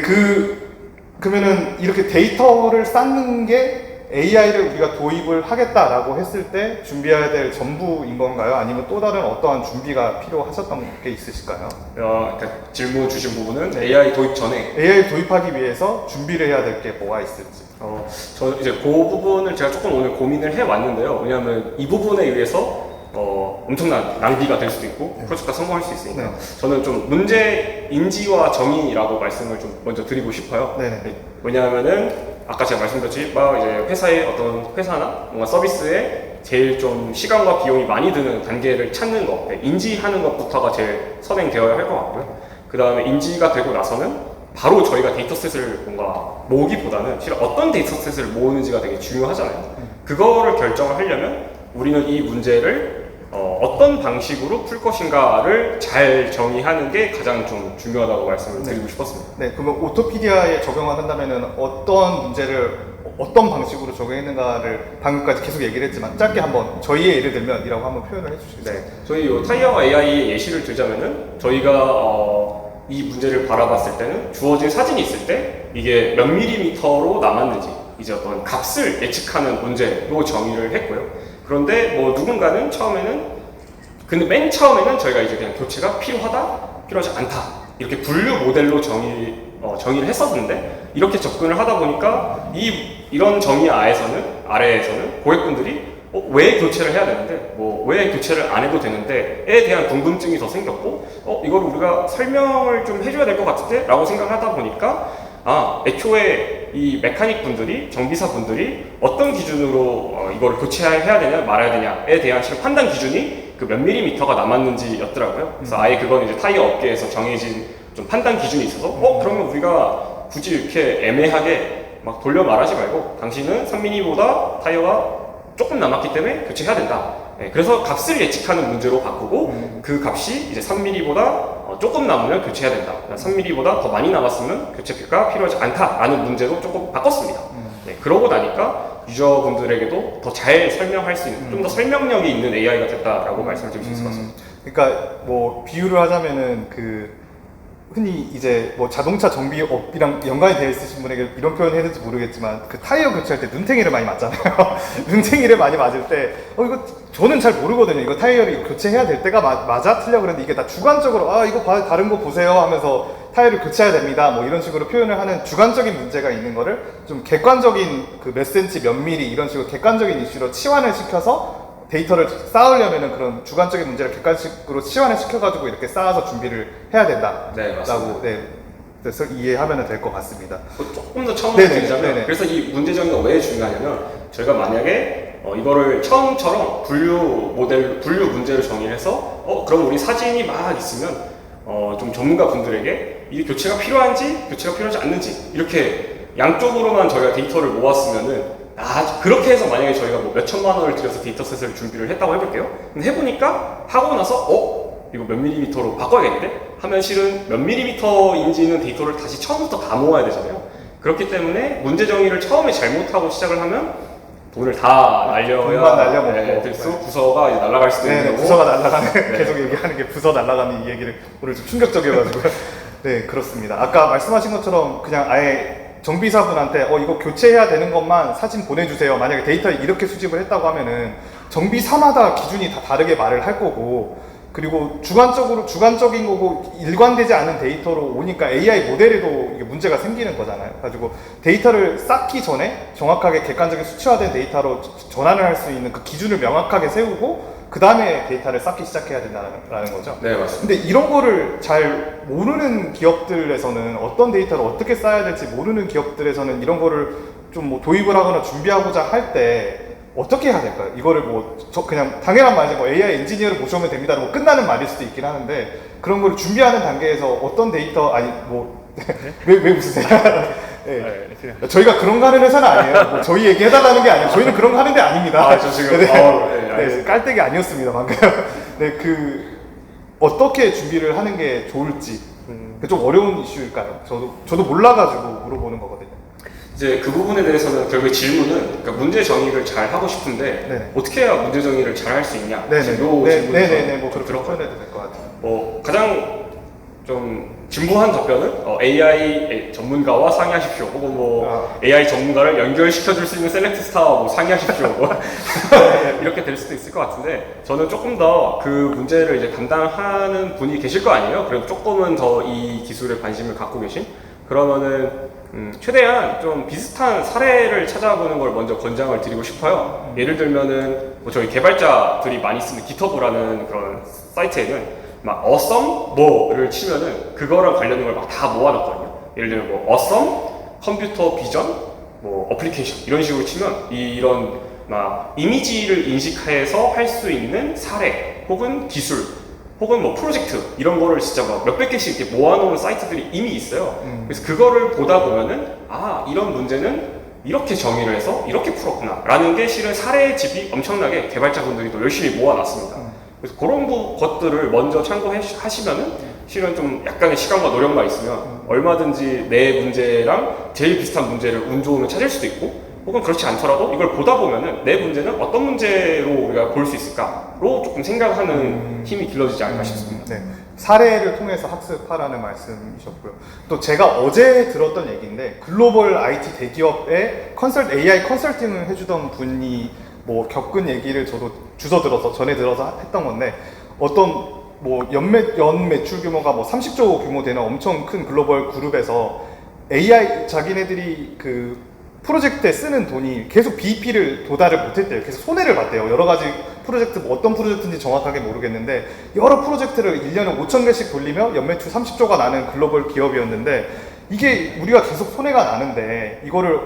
그러면은 이렇게 데이터를 쌓는 게 AI를 우리가 도입을 하겠다라고 했을 때 준비해야 될 전부인 건가요? 아니면 또 다른 어떠한 준비가 필요하셨던 게 있으실까요? 그러니까 질문 주신 부분은 AI 도입 전에 AI 도입하기 위해서 준비를 해야 될 게 뭐가 있을지. 저 이제 그 부분을 제가 조금 오늘 고민을 해왔는데요. 왜냐하면 이 부분에 의해서 엄청난 낭비가 될 수도 있고 프로젝트가 성공할 수 있으니까 네. 저는 좀 문제 인지와 정의라고 말씀을 좀 먼저 드리고 싶어요. 네네. 왜냐하면은 아까 제가 말씀드렸지만 이제 회사의 어떤 회사나 뭔가 서비스에 제일 좀 시간과 비용이 많이 드는 단계를 찾는 것, 인지하는 것부터가 제일 선행되어야 할 것 같고요. 그 다음에 인지가 되고 나서는 바로 저희가 데이터셋을 뭔가 모으기보다는 실은 어떤 데이터셋을 모으는지가 되게 중요하잖아요. 그거를 결정을 하려면 우리는 이 문제를 어떤 방식으로 풀 것인가를 잘 정의하는 게 가장 좀 중요하다고 말씀을 드리고 싶었습니다. 네, 그러면 오토피디아에 적용을 한다면은 어떤 문제를 어떤 방식으로 적용했는가를 방금까지 계속 얘기를 했지만 짧게 한번 저희의 예를 들면이라고 한번 표현을 해주시겠어요? 네, 저희 요 타이어 AI의 예시를 들자면은 저희가 이 문제를 바라봤을 때는 주어진 사진이 있을 때 이게 몇 밀리미터로 남았는지 이제 어떤 값을 예측하는 문제로 정의를 했고요. 그런데 뭐 누군가는 근데 맨 처음에는 저희가 이제 그냥 교체가 필요하지 않다 이렇게 분류 모델로 정의를 했었는데 이렇게 접근을 하다 보니까 이런 정의 아래에서는 고객분들이 왜 교체를 해야 되는데 왜 교체를 안 해도 되는데에 대한 궁금증이 더 생겼고 이걸 우리가 설명을 좀 해줘야 될 것 같은데 라고 생각을 하다 보니까 애초에 이 메카닉 분들이 정비사 분들이 어떤 기준으로 이걸 교체해야 되냐 말아야 되냐에 대한 실은 판단 기준이 그 몇 밀리미터가 남았는지였더라고요. 그래서 아예 그건 이제 타이어 업계에서 정해진 좀 판단 기준이 있어서 그러면 우리가 굳이 이렇게 애매하게 막 돌려 말하지 말고 당신은 3mm보다 타이어가 조금 남았기 때문에 교체해야 된다. 네, 그래서 값을 예측하는 문제로 바꾸고 그 값이 이제 3mm보다 조금 남으면 교체해야 된다. 3mm보다 더 많이 남았으면 교체가 필요하지 않다라는 문제로 조금 바꿨습니다. 네, 그러고 나니까 유저분들에게도 더 잘 설명할 수 있는 좀 더 설명력이 있는 AI가 됐다라고 말씀을 드릴 수 있을 것 같습니다. 그러니까 뭐 비유를 하자면은 흔히 이제 뭐 자동차 정비업이랑 연관이 되어 있으신 분에게 이런 표현 해야 될지 모르겠지만 그 타이어 교체할 때 눈탱이를 많이 맞잖아요. 눈탱이를 많이 맞을 때 이거 저는 잘 모르거든요. 이거 타이어를 교체해야 될 때가 맞아? 틀려? 그런데 이게 다 주관적으로 이거 다른 거 보세요 하면서 타이어를 교체해야 됩니다. 뭐 이런 식으로 표현을 하는 주관적인 문제가 있는 거를 좀 객관적인 그 몇 센치 몇 미리 이런 식으로 객관적인 이슈로 치환을 시켜서 데이터를 쌓으려면은 그런 주관적인 문제를 객관식으로 치환을 시켜가지고 이렇게 쌓아서 준비를 해야 된다. 네, 맞습니다. 그래서 이해하면 될 것 같습니다. 조금 더 처음으로 드리자면 그래서 이 문제 정의가 왜 중요하냐면 저희가 만약에 이거를 처음처럼 분류 문제를 정의해서 그럼 우리 사진이 막 있으면 좀 전문가 분들에게 이 교체가 필요한지 교체가 필요하지 않는지 이렇게 양쪽으로만 저희가 데이터를 모았으면은 그렇게 해서 만약에 저희가 뭐 몇천만 원을 들여서 데이터셋을 준비를 했다고 해볼게요. 근데 해보니까 하고 나서 이거 몇 밀리미터로 바꿔야겠는데? 하면 실은 몇 밀리미터인지는 데이터를 다시 처음부터 다 모아야 되잖아요. 그렇기 때문에 문제 정의를 처음에 잘못하고 시작을 하면 돈을 다 돈만 날려먹고 부서가 이제 날아갈 수도 있는 거고 부서가 날아가는 계속 얘기하는 게 부서 날아가는 이 얘기를 오늘 좀 충격적이어가지고 네 그렇습니다. 아까 말씀하신 것처럼 그냥 아예 정비사분한테 이거 교체해야 되는 것만 사진 보내주세요. 만약에 데이터를 이렇게 수집을 했다고 하면은 정비사마다 기준이 다 다르게 말을 할 거고 그리고 주관적인 거고 일관되지 않은 데이터로 오니까 AI 모델에도 이게 문제가 생기는 거잖아요. 가지고 데이터를 쌓기 전에 정확하게 객관적인 수치화된 데이터로 전환을 할 수 있는 그 기준을 명확하게 세우고 그 다음에 데이터를 쌓기 시작해야 된다는 거죠. 네, 맞습니다. 근데 이런 거를 잘 모르는 기업들에서는 어떤 데이터를 어떻게 쌓아야 될지 모르는 기업들에서는 이런 거를 좀 뭐 도입을 하거나 준비하고자 할 때 어떻게 해야 될까요? 이거를 뭐 저 그냥 당연한 말이죠. 뭐 AI 엔지니어를 모셔오면 됩니다. 뭐 끝나는 말일 수도 있긴 하는데 그런 걸 준비하는 단계에서 어떤 데이터 아니 뭐 왜 웃으세요? 네. 저희가 그런 거 하는 회사는 아니에요. 뭐 저희 얘기 해달라는 게 아니에요. 저희는 그런 거 하는 데 아닙니다. 아, 저 지금 네, 깔때기 아니었습니다 방금. 네, 그 어떻게 준비를 하는 게 좋을지 좀 어려운 이슈일까요? 저도 몰라가지고 물어보는 거거든요. 이제 그 부분에 대해서는 결국 질문은 그러니까 문제 정의를 잘 하고 싶은데 네네. 어떻게 해야 문제 정의를 잘 할 수 있냐? 네네. 질문에서 네네네. 뭐 그렇게 들었거든요. 표현해도 될 것 같아요. 뭐 가장 좀 진보한 답변은 AI 전문가와 상의하십시오. 혹은 뭐 AI 전문가를 연결시켜줄 수 있는 셀렉트 스타와 뭐 상의하십시오. 뭐 이렇게 될 수도 있을 것 같은데 저는 조금 더 그 문제를 이제 담당하는 분이 계실 거 아니에요. 그래도 조금은 더 이 기술에 관심을 갖고 계신 그러면은 최대한 좀 비슷한 사례를 찾아보는 걸 먼저 권장을 드리고 싶어요. 예를 들면은 뭐 저희 개발자들이 많이 쓰는 GitHub라는 그런 사이트에는 막 awesome 뭐를 치면은 그거랑 관련된 걸 막 다 모아놨거든요. 예를 들면 뭐 awesome 컴퓨터 비전 뭐 어플리케이션 이런 식으로 치면 이런 막 이미지를 인식해서 할 수 있는 사례 혹은 기술 혹은 뭐 프로젝트 이런 거를 진짜 막 몇백 개씩 이렇게 모아놓은 사이트들이 이미 있어요. 그래서 그거를 보다 보면은 아 이런 문제는 이렇게 정의를 해서 이렇게 풀었구나 라는 게 실은 사례집이 엄청나게 개발자분들이 또 열심히 모아놨습니다. 그래서 그런 것들을 먼저 참고하시면은 실은 좀 약간의 시간과 노력만 있으면 얼마든지 내 문제랑 제일 비슷한 문제를 운 좋으면 찾을 수도 있고 혹은 그렇지 않더라도 이걸 보다 보면은 내 문제는 어떤 문제로 우리가 볼 수 있을까로 조금 생각하는 힘이 길러지지 않을까 싶습니다. 네. 사례를 통해서 학습하라는 말씀이셨고요. 또 제가 어제 들었던 얘기인데 글로벌 IT 대기업에 AI 컨설팅을 해주던 분이 뭐 겪은 얘기를 저도 주워 들어서 전에 들어서 했던 건데 어떤 뭐 연 매출 규모가 뭐 30조 규모 되는 엄청 큰 글로벌 그룹에서 AI 자기네들이 그 프로젝트에 쓰는 돈이 계속 BEP를 도달을 못했대요. 계속 손해를 봤대요. 여러 가지 프로젝트, 뭐 어떤 프로젝트인지 정확하게 모르겠는데 여러 프로젝트를 1년에 5천 개씩 돌리며 연매출 30조가 나는 글로벌 기업이었는데 이게 우리가 계속 손해가 나는데 이거를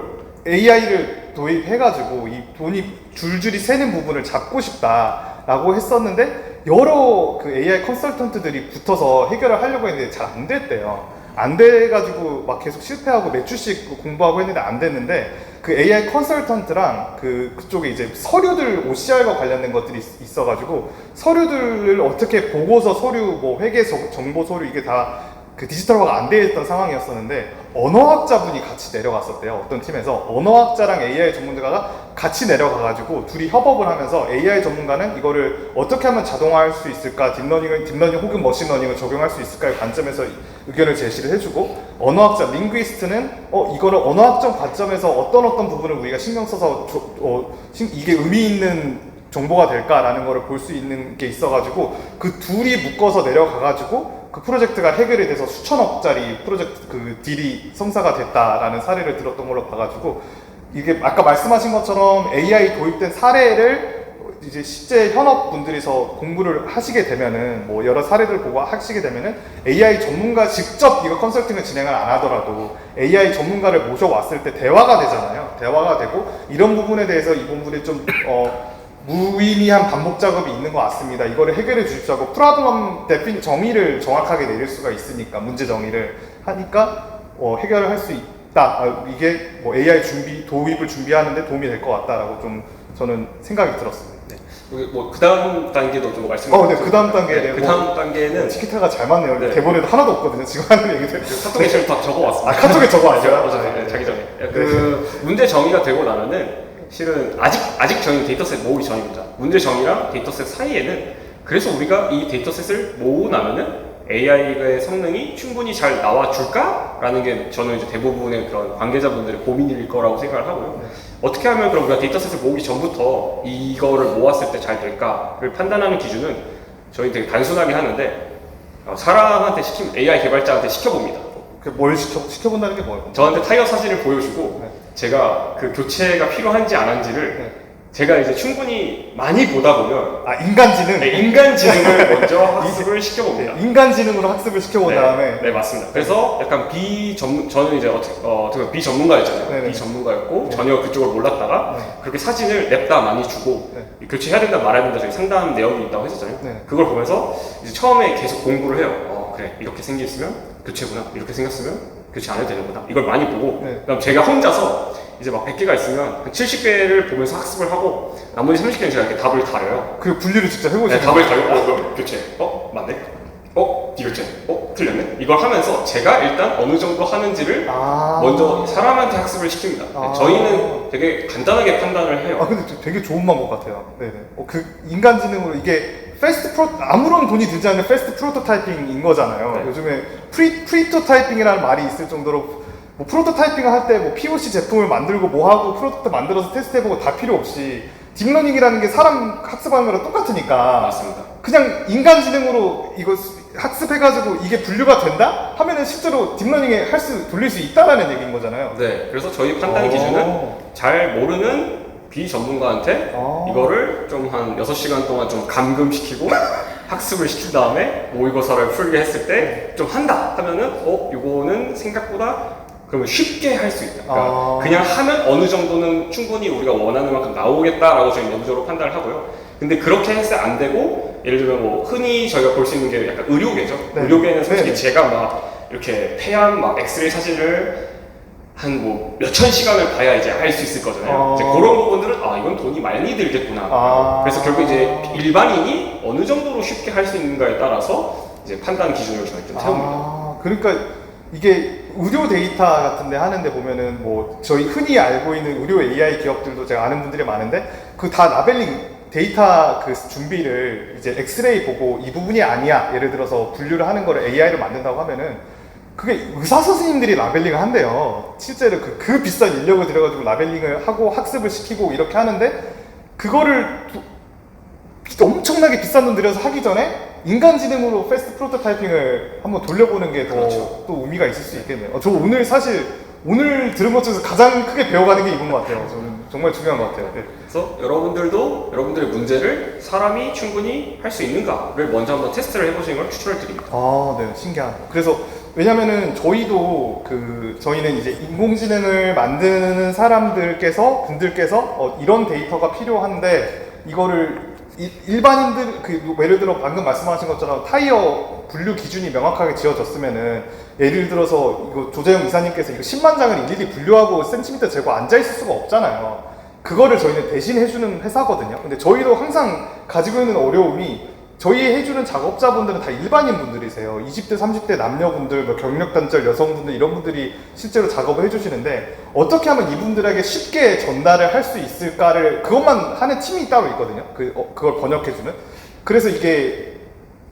AI를 도입해가지고 이 돈이 줄줄이 새는 부분을 잡고 싶다라고 했었는데 여러 그 AI 컨설턴트들이 붙어서 해결을 하려고 했는데 잘 안 됐대요. 안 돼가지고 막 계속 실패하고 몇 주씩 공부하고 했는데 안 됐는데 그 AI 컨설턴트랑 그쪽에 이제 서류들 OCR과 관련된 것들이 있어가지고 서류들을 어떻게 보고서 서류 뭐 회계 정보 서류 이게 다 그 디지털화가 안 되어 있던 상황이었었는데 언어학자분이 같이 내려갔었대요. 어떤 팀에서 언어학자랑 AI 전문가가 같이 내려가가지고 둘이 협업을 하면서 AI 전문가는 이거를 어떻게 하면 자동화할 수 있을까 딥러닝 혹은 머신러닝을 적용할 수 있을까의 관점에서 의견을 제시를 해주고 언어학자 링귀스트는 이거를 언어학적 관점에서 어떤 부분을 우리가 신경 써서 이게 의미 있는 정보가 될까라는 거를 볼 수 있는 게 있어가지고 그 둘이 묶어서 내려가가지고 그 프로젝트가 해결이 돼서 수천억짜리 프로젝트 그 딜이 성사가 됐다라는 사례를 들었던 걸로 봐가지고 이게 아까 말씀하신 것처럼 AI 도입된 사례를 이제 실제 현업분들이서 공부를 하시게 되면은 뭐 여러 사례들 보고 하시게 되면은 AI 전문가 직접 이거 컨설팅을 진행을 안 하더라도 AI 전문가를 모셔왔을 때 대화가 되잖아요. 대화가 되고 이런 부분에 대해서 이 부분이 좀 무의미한 반복 작업이 있는 것 같습니다. 이거를 해결해 주십시오 하고 프로블럼 정의를 정확하게 내릴 수가 있으니까 문제 정의를 하니까 해결을 할 수 있다. 이게 뭐 AI 도입을 준비하는데 도움이 될 것 같다라고 좀 저는 생각이 들었습니다. 네. 뭐 그다음 단계도 좀 말씀해 네, 그다음 단계에 그다음 단계는 치키타가 잘 맞네요. 네. 대본에도 하나도 없거든요. 지금 하는 얘기들. 카톡에 지금 다 적어왔습니다. 카톡에 적어왔어요? 어제 자기 전에. 그 문제 정의가 되고 나면은 실은 아직 저희는 데이터셋 모으기 전입니다. 문제 정의랑 데이터셋 사이에는 그래서 우리가 이 데이터셋을 모으고 나면은 AI의 성능이 충분히 잘 나와줄까라는 게 저는 이제 대부분의 그런 관계자분들의 고민일 거라고 생각을 하고요. 어떻게 하면 그럼 우리가 데이터셋을 모으기 전부터 이거를 모았을 때 잘 될까를 판단하는 기준은 저희 되게 단순하게 하는데 사람한테 시키면 AI 개발자한테 시켜봅니다. 뭘 시켜본다는 게 뭐예요? 저한테 타이어 사진을 보여주고 제가 그 교체가 필요한지 안 한지를 제가 이제 충분히 많이 보다 보면 아, 인간지능? 네, 인간 지능을 먼저 학습을 시켜봅니다. 인간지능으로 학습을 시켜본 다음에. 네, 맞습니다. 그래서 약간 저는 이제 어떻게 비전문가였잖아요. 네네. 비전문가였고 네. 전혀 그쪽을 몰랐다가 네. 그렇게 사진을 냅다 많이 주고 교체해야 된다 말아야 된다 저희 상담 내역이 있다고 했었잖아요. 네. 그걸 보면서 이제 처음에 계속 공부를 해요. 그래 이렇게 생겼으면 교체구나. 이렇게 생겼으면 교체 안 해도 되는구나. 이걸 많이 보고 네. 그다음 제가 혼자서 이제 막 100개가 있으면 한 70개를 보면서 학습을 하고 나머지 30개는 제가 이렇게 답을 가려요. 그 분류를 직접 해보시는 네, 답을 가려고 교체. 맞네. 비교체. 틀렸네. 이걸 하면서 제가 일단 어느 정도 하는지를 아. 먼저 사람한테 학습을 시킵니다. 아. 저희는 되게 간단하게 판단을 해요. 아, 근데 되게 좋은 방법 같아요. 네네. 그 인간지능으로 이게 아무런 돈이 들지 않는 패스트 프로토타이핑인 거잖아요. 네. 요즘에 프리토타이핑이라는 말이 있을 정도로 뭐 프로토타이핑을 할 때 뭐 POC 제품을 만들고 뭐 하고 프로토타입 만들어서 테스트해보고 다 필요 없이 딥러닝이라는 게 사람 학습하는 거랑 똑같으니까 맞습니다. 그냥 인간지능으로 이거 학습해가지고 이게 분류가 된다? 하면은 실제로 딥러닝에 돌릴 수 있다라는 얘기인 거잖아요. 네, 그래서 저희 판단 오. 기준은 잘 모르는 비전문가한테 오. 이거를 좀 한 6시간 동안 좀 감금시키고 학습을 시킨 다음에 모의고사를 풀게 했을 때 좀 한다 하면은 이거는 생각보다 그러면 쉽게 할 수 있다. 그러니까 그냥 하면 어느 정도는 충분히 우리가 원하는 만큼 나오겠다라고 저희 내부적으로 판단을 하고요. 근데 그렇게 했을 때 안 되고 예를 들면 뭐 흔히 저희가 볼 수 있는 게 약간 의료계죠. 네. 의료계는 솔직히 네. 제가 막 이렇게 폐암 막 엑스레이 사진을 한 뭐 몇천 시간을 봐야 이제 알 수 있을 거잖아요. 이제 그런 부분들은 이건 돈이 많이 들겠구나. 그래서 결국 이제 일반인이 어느 정도로 쉽게 할 수 있는가에 따라서 이제 판단 기준을 저희 좀 세웁니다. 그러니까 이게 의료 데이터 같은데 하는데 보면은 뭐 저희 흔히 알고 있는 의료 AI 기업들도 제가 아는 분들이 많은데 그 다 라벨링 데이터 그 준비를 이제 엑스레이 보고 이 부분이 아니야 예를 들어서 분류를 하는 거를 AI로 만든다고 하면은 그게 의사 선생님들이 라벨링을 한대요. 실제로 그 비싼 인력을 들여가지고 라벨링을 하고 학습을 시키고 이렇게 하는데 그거를 엄청나게 비싼 돈 들여서 하기 전에 인간지능으로 패스트 프로토타이핑을 한번 돌려보는 게 더 그렇죠. 또 의미가 있을 수 있겠네요. 저 오늘 사실 오늘 들은 것 중에서 가장 크게 배워가는 게 이건 것 같아요. 저는 정말 중요한 것 같아요. 네. 그래서 여러분들도 여러분들의 문제를 사람이 충분히 할 수 있는가를 먼저 한번 테스트를 해보시는 걸 추천을 드립니다. 네, 신기하네요. 그래서 왜냐면은 저희도 저희는 이제 인공지능을 만드는 분들께서 이런 데이터가 필요한데 이거를 일반인들 예를 들어 방금 말씀하신 것처럼 타이어 분류 기준이 명확하게 지어졌으면은 예를 들어서 이거 조재영 이사님께서 이거 10만 장을 일일이 분류하고 센티미터 재고 앉아 있을 수가 없잖아요. 그거를 저희는 대신 해주는 회사거든요. 근데 저희도 항상 가지고 있는 어려움이 저희 해주는 작업자분들은 다 일반인 분들이세요. 20대, 30대 남녀분들, 뭐 경력단절 여성분들 이런 분들이 실제로 작업을 해주시는데 어떻게 하면 이분들에게 쉽게 전달을 할 수 있을까를 그것만 하는 팀이 따로 있거든요. 그걸 번역해주는. 그래서 이게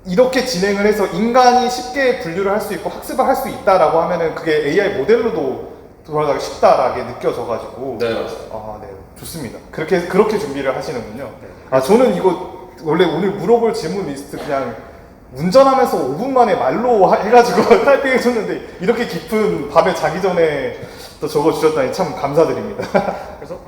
이렇게 진행을 해서 인간이 쉽게 분류를 할 수 있고 학습을 할 수 있다라고 하면은 그게 AI 모델로도 돌아가기 쉽다라게 느껴져가지고. 네, 맞습니다. 네, 좋습니다. 그렇게 준비를 하시는군요. 저는 이거 원래 오늘 물어볼 질문 리스트 그냥 운전하면서 5분 만에 말로 해가지고 타이핑 해줬는데 이렇게 깊은 밤에 자기 전에 또 적어주셨다니 참 감사드립니다. 그래서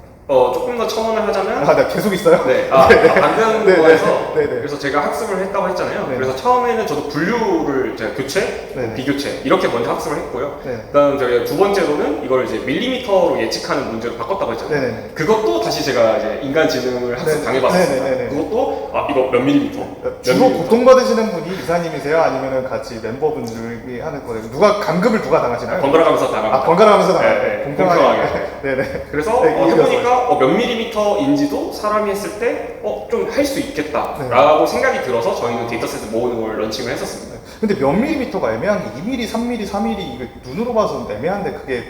조금 더 첨언을 하자면 네, 계속 있어요? 네, 방금 네, 거에서 네. 그래서 제가 학습을 했다고 했잖아요. 네. 그래서 처음에는 저도 분류를 제가 교체, 네. 비교체 이렇게 먼저 학습을 했고요. 네. 그다음 저희가 두 번째로는 이걸 이제 밀리미터로 예측하는 문제로 바꿨다고 했잖아요. 네. 그것도 다시 제가 이제 인간지능을 학습 네. 당해봤습니다. 네. 그것도 이거 몇 밀리미터? 주로 고통받으시는 분이 이사님이세요? 아니면 같이 멤버분들이 하는 거예요? 감금을 누가 당하시나요? 번갈아가면서 당합니다. 번갈아가면서 당해요? 네, 공평하게. 네네. 그래서 네, 해보니까 몇 밀리미터인지도 사람이 했을 때 좀 할 수 있겠다라고 생각이 들어서 저희는 데이터셋을 모으는 걸 런칭을 했었습니다. 근데 몇 밀리미터가 애매한 게 2mm, 3mm, 4mm 이게 눈으로 봐서 애매한데 그게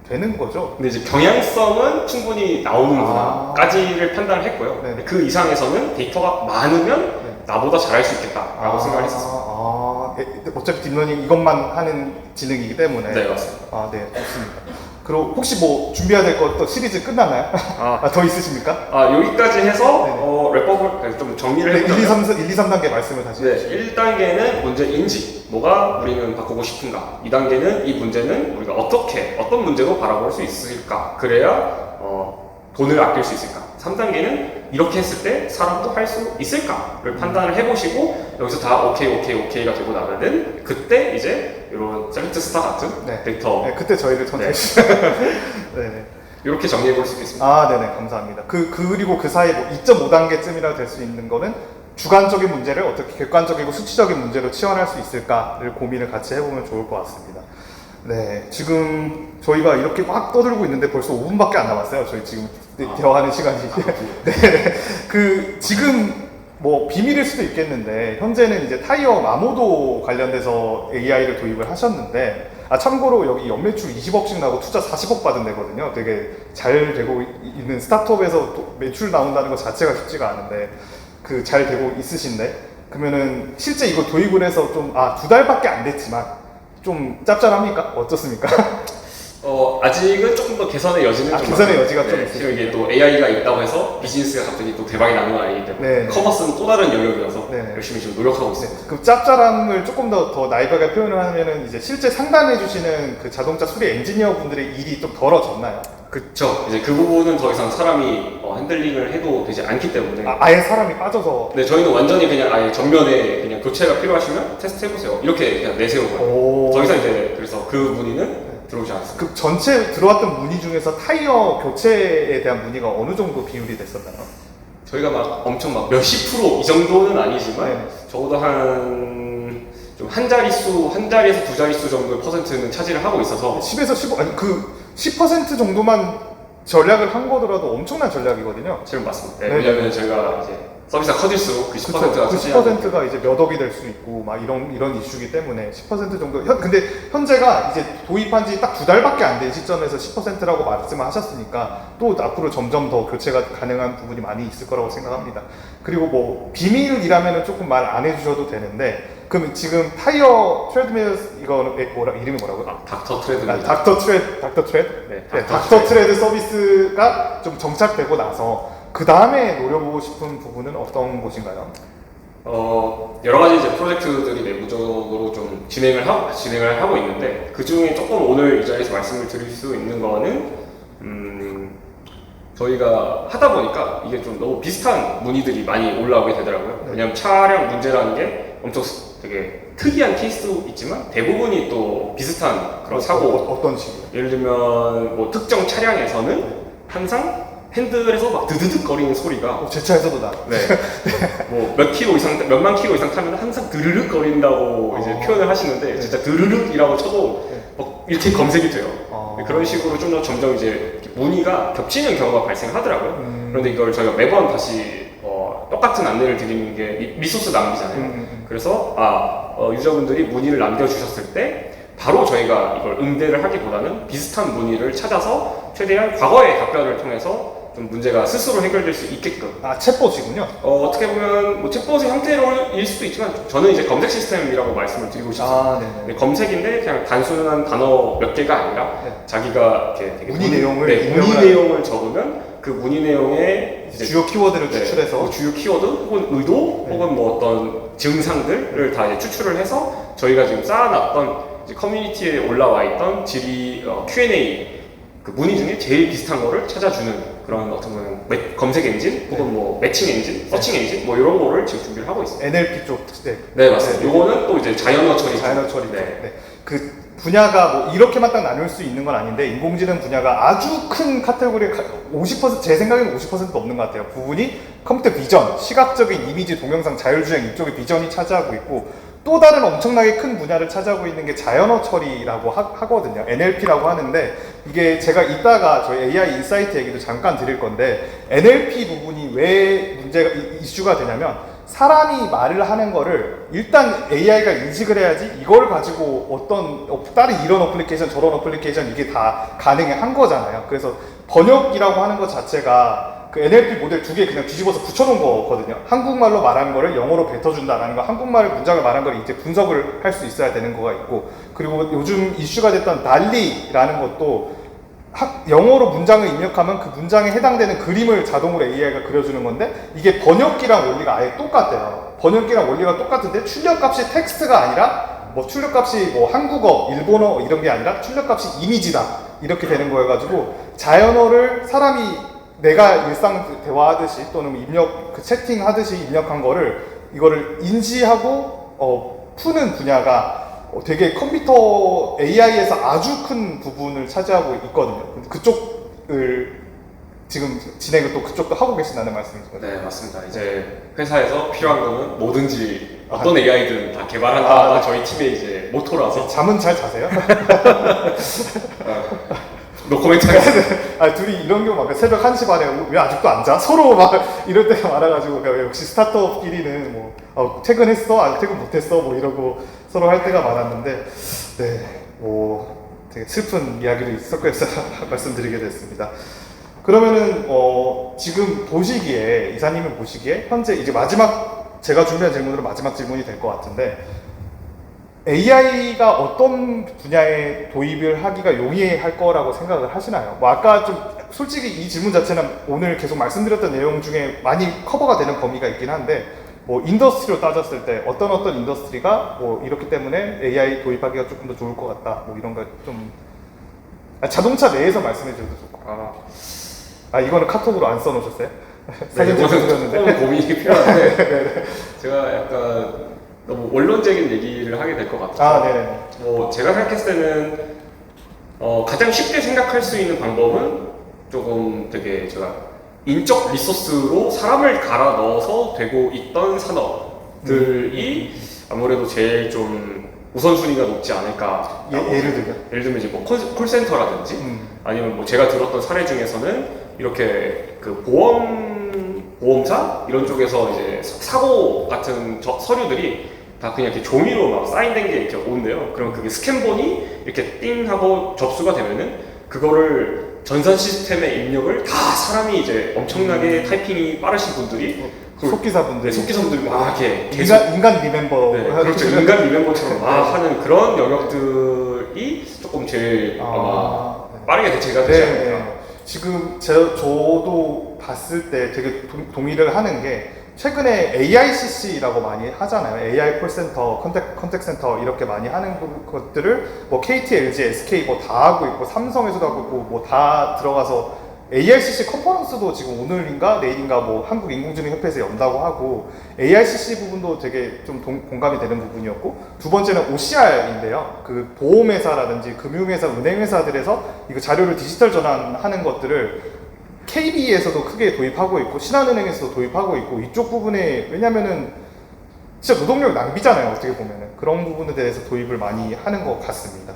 되는 거죠? 근데 이제 경향성은 충분히 나오는구나까지를 판단을 했고요. 네. 그 이상에서는 데이터가 많으면 나보다 잘할 수 있겠다라고 생각을 했었습니다. 어차피 딥러닝 이것만 하는 지능이기 때문에. 네, 맞습니다. 네, 좋습니다. 그리고 혹시 뭐 준비해야 될 것 또 시리즈 끝났나요? 더 있으십니까? 여기까지 해서 랩업을 좀 정리를 네, 해보자면 1, 2, 3단계 말씀을 다시 해주시죠. 1단계는 문제 인지, 뭐가 우리는 바꾸고 싶은가. 2단계는 이 문제는 우리가 어떤 문제로 바라볼 수 있을까. 그래야 돈을 아낄 수 있을까. 3단계는 이렇게 했을 때 사람도 할 수 있을까를 판단을 해보시고 여기서 다 오케이가 되고 나면은 그때 이제 이런 셀렉트 스타 같은 네. 데이터 네, 그때 저희를 네. 전달해주세요. 네네. 이렇게 정리해 볼 수 있겠습니다. 아, 네네, 감사합니다. 그리고 그 사이 뭐 2.5단계쯤이라 될 수 있는 거는 주관적인 문제를 어떻게 객관적이고 수치적인 문제로 치환할 수 있을까를 고민을 같이 해보면 좋을 것 같습니다. 네, 지금 저희가 이렇게 막 떠들고 있는데 벌써 5분밖에 안 남았어요. 저희 지금 대화하는 시간이. 네, 지금 뭐 비밀일 수도 있겠는데 현재는 이제 타이어 마모도 관련돼서 AI를 도입을 하셨는데 참고로 여기 연매출 20억씩 나고 투자 40억 받은 데거든요. 되게 잘 되고 있는 스타트업에서 또 매출 나온다는 것 자체가 쉽지가 않은데 잘 되고 있으신데 그러면은 실제 이거 도입을 해서 좀 2달밖에 안 됐지만 좀 짭짤합니까? 어떻습니까? 아직은 조금 더 개선의 여지는 좀 개선의 많아요. 여지가 좀 네, 있으시죠. 지금 이게 또 AI가 있다고 해서 비즈니스가 갑자기 또 대박이 나는 건 아니기 때문에 네. 커머스는 또 다른 영역이라서 네. 열심히 지금 노력하고 있습니다. 그 짭짤함을 조금 더 나이바게 표현을 하면은 이제 실제 상담해 주시는 그 자동차 수리 엔지니어 분들의 일이 좀 덜어졌나요? 그쵸. 이제 그 부분은 더 이상 사람이 핸들링을 해도 되지 않기 때문에 아예 사람이 빠져서. 네, 저희는 완전히 그냥 아예 전면에 그냥 교체가 필요하시면 테스트 해보세요. 이렇게 그냥 내세우고요. 오. 더 이상 이제 그래서 그 문의는 들어오지 않습니다. 그 전체 들어왔던 문의 중에서 타이어 교체에 대한 문의가 어느 정도 비율이 됐었나요? 저희가 막 엄청 막 몇십 프로 이 정도는 아니지만 네. 적어도 한 자리에서 두 자릿수 정도의 퍼센트는 차지를 하고 있어서 10에서 15, 아니 10% 정도만 전략을 한 거더라도 엄청난 전략이거든요. 지금 맞습니다. 네, 네. 왜냐하면 저희가 이제 서비스가 커질수록 그 10%가 그 10%가 이제 몇 억이 될 수 있고 막 이런 이슈기 때문에 10% 정도. 근데 현재가 이제 도입한 지 딱 2달밖에 안 된 시점에서 10%라고 말씀을 하셨으니까 또 앞으로 점점 더 교체가 가능한 부분이 많이 있을 거라고 생각합니다. 그리고 뭐 비밀이라면은 조금 말 안 해주셔도 되는데 그럼 지금 타이어 트레드밀 이거 이름이 뭐라고요? 닥터 트레드. 닥터 트레드? 네, 닥터 트레드 서비스가 좀 정착되고 나서 그 다음에 노려보고 싶은 부분은 어떤 곳인가요? 여러 가지 이제 프로젝트들이 내부적으로 좀 진행을 하고 있는데 그 중에 조금 오늘 이 자리에서 말씀을 드릴 수 있는 거는 저희가 하다 보니까 이게 좀 너무 비슷한 문의들이 많이 올라오게 되더라고요. 네. 왜냐하면 차량 문제라는 게 엄청 되게 특이한 케이스도 있지만 대부분이 또 비슷한 그런 사고. 어떤 식이요? 예를 들면 뭐 특정 차량에서는 항상 핸들에서 막 드드득 거리는 소리가 제 차에서도 나. 네. 뭐 몇만 킬로 이상 타면 항상 드르륵 거린다고 이제 표현을 하시는데 네. 진짜 드르륵이라고 쳐도 네. 막 이렇게 검색이 돼요. 아. 그런 식으로 좀 더 점점 이제 문의가 겹치는 경우가 발생하더라고요. 그런데 이걸 저희가 매번 다시 똑같은 안내를 드리는 게 리소스 낭비잖아요. 그래서 유저분들이 문의를 남겨주셨을 때 바로 저희가 이걸 응대를 하기보다는 비슷한 문의를 찾아서 최대한 과거의 답변을 통해서 좀 문제가 스스로 해결될 수 있게끔. 챗봇이군요. 어떻게 보면 뭐 챗봇의 형태로일 수도 있지만 저는 이제 검색 시스템이라고 말씀을 드리고 싶습니다. 네네. 검색인데 그냥 단순한 단어 몇 개가 아니라 네. 자기가 이렇게 되게 문의 내용을 문의 내용을 적으면 그 문의 내용에 이제 주요 키워드를 추출해서 뭐 주요 키워드 혹은 의도 네. 혹은 뭐 어떤 증상들을 다 이제 추출을 해서 저희가 지금 쌓아놨던 이제 커뮤니티에 올라와 있던 질의 Q&A 그 문의 중에 제일 비슷한 거를 찾아주는 그런 어떤 검색 엔진 혹은 뭐 매칭 엔진, 서칭 엔진 뭐 이런 거를 지금 준비를 하고 있습니다. NLP 쪽. 네 맞습니다. 요거는 또 이제 자연어 처리. 자연어 처리. 네. 그 분야가 뭐 이렇게만 딱 나눌 수 있는 건 아닌데 인공지능 분야가 아주 큰 카테고리에 50% 제 생각에는 50%도 없는 것 같아요. 부분이 컴퓨터 비전, 시각적인 이미지, 동영상, 자율주행 이쪽의 비전이 차지하고 있고 또 다른 엄청나게 큰 분야를 차지하고 있는 게 자연어 처리라고 하거든요. NLP라고 하는데 이게 제가 이따가 저희 AI 인사이트 얘기도 잠깐 드릴 건데 NLP 부분이 왜 문제가 이슈가 되냐면 사람이 말을 하는 거를 일단 AI가 인식을 해야지 이걸 가지고 어떤 다른 이런 어플리케이션 저런 어플리케이션 이게 다 가능한 거잖아요. 그래서 번역이라고 하는 것 자체가 그 NLP 모델 2개 그냥 뒤집어서 붙여놓은 거거든요. 한국말로 말하는 거를 영어로 뱉어준다라는 거, 한국말 문장을 말한 걸 이제 분석을 할 수 있어야 되는 거가 있고, 그리고 요즘 이슈가 됐던 달리라는 것도 영어로 문장을 입력하면 그 문장에 해당되는 그림을 자동으로 AI가 그려주는 건데 이게 번역기랑 원리가 아예 똑같대요. 번역기랑 원리가 똑같은데 출력값이 텍스트가 아니라 뭐 출력값이 뭐 한국어, 일본어 이런 게 아니라 출력값이 이미지다 이렇게 되는 거여가지고 자연어를 사람이 내가 일상 대화하듯이 또는 입력 그 채팅하듯이 입력한 거를 이거를 인지하고 푸는 분야가 되게 컴퓨터 AI에서 아주 큰 부분을 차지하고 있거든요. 그쪽을 지금 진행을 또 그쪽도 하고 계신다는 말씀이죠. 네, 맞습니다. 이제 회사에서 필요한 거는 뭐든지 어떤 AI든 다 개발한다가 저희 팀의 이제 모토라서 잠은 잘 자세요? 노코멘트 하겠습니다. 둘이 이런 경우 막 새벽 1시 반에 왜 아직도 안 자? 서로 막 이럴 때가 많아가지고 역시 스타트업끼리는 뭐 퇴근했어? 아직 퇴근 못했어? 뭐 이러고 서로 할 때가 많았는데 네, 뭐 되게 슬픈 이야기를 섞여서 말씀드리게 됐습니다. 그러면은 지금 보시기에 이사님을 보시기에 현재 이제 마지막 제가 준비한 질문으로 마지막 질문이 될 것 같은데 AI가 어떤 분야에 도입을 하기가 용이할 거라고 생각을 하시나요? 뭐 아까 좀 솔직히 이 질문 자체는 오늘 계속 말씀드렸던 내용 중에 많이 커버가 되는 범위가 있긴 한데 뭐 인더스트리로 따졌을 때 어떤 인더스트리가 뭐 이렇기 때문에 AI 도입하기가 조금 더 좋을 것 같다 뭐 이런 거 좀 자동차 내에서 말씀해 주셔도 좋고 이거는 카톡으로 안 써놓으셨어요? 사진 네, 찍어드렸는데 조금 고민이 필요한데 제가 약간 너무 원론적인 얘기를 하게 될 것 같아서 네네. 뭐 제가 생각했을 때는 가장 쉽게 생각할 수 있는 방법은 조금 되게 제가 인적 리소스로 사람을 갈아 넣어서 되고 있던 산업들이 아무래도 제일 좀 우선순위가 높지 않을까. 예를 들면 이제 뭐 콜센터라든지 아니면 뭐 제가 들었던 사례 중에서는 이렇게 그 보험사 이런 쪽에서 이제 사고 같은 서류들이 다 그냥 이렇게 종이로 막 사인된 게 이렇게 온대요. 그럼 그게 스캔본이 이렇게 띵 하고 접수가 되면은 그거를 전산 시스템에 입력을 다 사람이 이제 엄청나게 타이핑이 빠르신 분들이 속기사분들이 막 이렇게 계속 인간 리멤버 그렇죠. 인간 리멤버처럼 막 하는 그런 영역들이 조금 제일 아마 빠르게 대체가 되지 않을까. 지금 저도 봤을 때 되게 동의를 하는 게 최근에 AICC라고 많이 하잖아요. AI 콜센터, 컨택 센터 이렇게 많이 하는 것들을 뭐 KT, LG, SK 뭐 다 하고 있고 삼성에서도 하고 있고 뭐 다 들어가서 AICC 컨퍼런스도 지금 오늘인가 내일인가 뭐 한국인공지능협회에서 연다고 하고 AICC 부분도 되게 좀 공감이 되는 부분이었고 두 번째는 OCR인데요. 그 보험회사라든지 금융회사, 은행회사들에서 이거 자료를 디지털 전환하는 것들을 KB에서도 크게 도입하고 있고 신한은행에서도 도입하고 있고 이쪽 부분에 왜냐면은 진짜 노동력 낭비잖아요. 어떻게 보면은 그런 부분에 대해서 도입을 많이 하는 것 같습니다.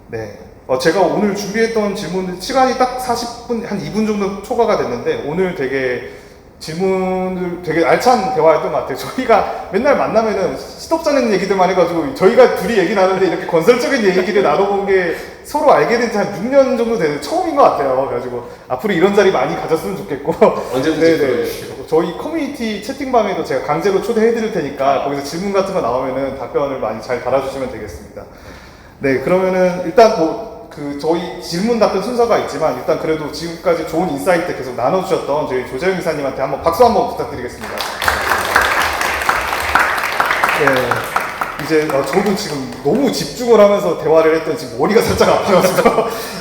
네. 제가 오늘 준비했던 질문은 시간이 딱 40분, 한 2분 정도 초과가 됐는데 오늘 되게 질문을 되게 알찬 대화였던 것 같아요. 저희가 맨날 만나면은 시덥잖은 얘기들만 해가지고 저희가 둘이 얘기 나누는데 이렇게 건설적인 얘기를 나눠본 게 서로 알게 된 지 한 6년 정도 되는 처음인 것 같아요. 그래가지고 앞으로 이런 자리 많이 가졌으면 좋겠고 언제든지 불러주시고 저희 커뮤니티 채팅방에도 제가 강제로 초대해드릴 테니까 거기서 질문 같은 거 나오면은 답변을 많이 잘 달아주시면 되겠습니다. 네, 그러면은 일단 저희 질문 답변 순서가 있지만 일단 그래도 지금까지 좋은 인사이트 계속 나눠주셨던 저희 조재영 이사님한테 한번 박수 한번 부탁드리겠습니다. 네, 이제 저도 지금 너무 집중을 하면서 대화를 했더니 지금 머리가 살짝 아파가지고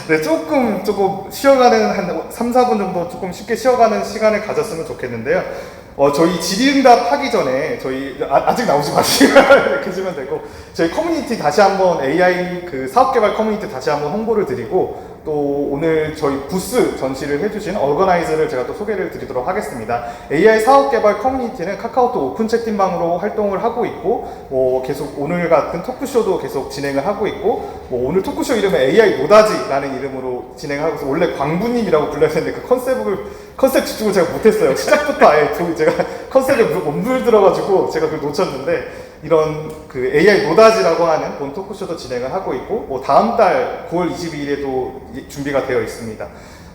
네, 조금 쉬어가는 한 3, 4분 정도 조금 쉽게 쉬어가는 시간을 가졌으면 좋겠는데요. 저희 질의응답 하기 전에 저희 아직 나오지 마시고 계시면 되고 저희 커뮤니티 다시 한번 AI 그 사업개발 커뮤니티 다시 한번 홍보를 드리고 또 오늘 저희 부스 전시를 해주신 얼거나이즈를 제가 또 소개를 드리도록 하겠습니다. AI 사업개발 커뮤니티는 카카오톡 오픈 채팅방으로 활동을 하고 있고 계속 오늘 같은 토크쇼도 계속 진행을 하고 있고 오늘 토크쇼 이름은 AI 노다지라는 이름으로 진행하고 있어서 원래 광부님이라고 불러야 되는데 그 컨셉 집중을 제가 못했어요. 시작부터 아예 제가 컨셉에 못 물들어가지고 제가 그걸 놓쳤는데 이런 그 AI 노다지라고 하는 본 토크쇼도 진행을 하고 있고 다음 달 9월 22일에도 준비가 되어 있습니다.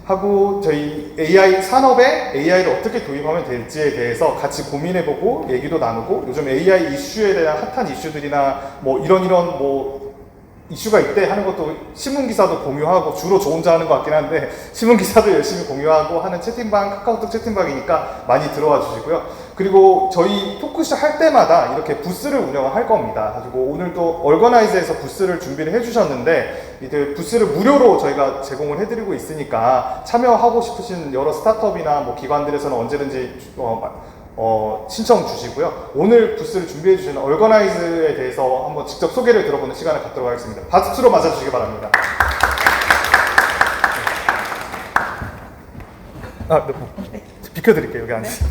하고 저희 AI 산업에 AI를 어떻게 도입하면 될지에 대해서 같이 고민해보고 얘기도 나누고 요즘 AI 이슈에 대한 핫한 이슈들이나 이런 이슈가 있대 하는 것도 신문기사도 공유하고 주로 저 혼자 하는 것 같긴 한데 신문기사도 열심히 공유하고 하는 채팅방 카카오톡 채팅방이니까 많이 들어와 주시고요. 그리고 저희 토크쇼 할 때마다 이렇게 부스를 운영을 할 겁니다. 그리고 오늘도 얼거나이즈에서 부스를 준비를 해주셨는데 이들 부스를 무료로 저희가 제공을 해드리고 있으니까 참여하고 싶으신 여러 스타트업이나 뭐 기관들에서는 언제든지 신청 주시고요. 오늘 부스를 준비해 주신 얼거나이즈에 대해서 한번 직접 소개를 들어보는 시간을 갖도록 하겠습니다. 박수로 맞아주시기 바랍니다. 네. 비켜드릴게요. 여기 앉으세요.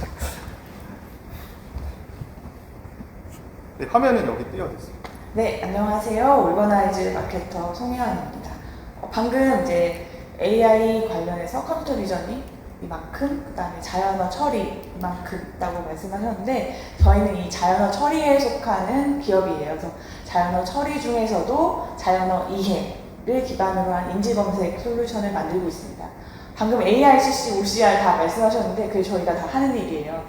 네, 화면은 여기 띄워주세요. 네, 안녕하세요. 올거나이즈 마케터 송혜원입니다. 방금 이제 AI 관련해서 컴퓨터 비전이 이만큼, 그 다음에 자연어 처리 이만큼 있다고 말씀하셨는데, 저희는 이 자연어 처리에 속하는 기업이에요. 그래서 자연어 처리 중에서도 자연어 이해를 기반으로 한 인지검색 솔루션을 만들고 있습니다. 방금 AICC, OCR 다 말씀하셨는데 그게 저희가 다 하는 일이에요.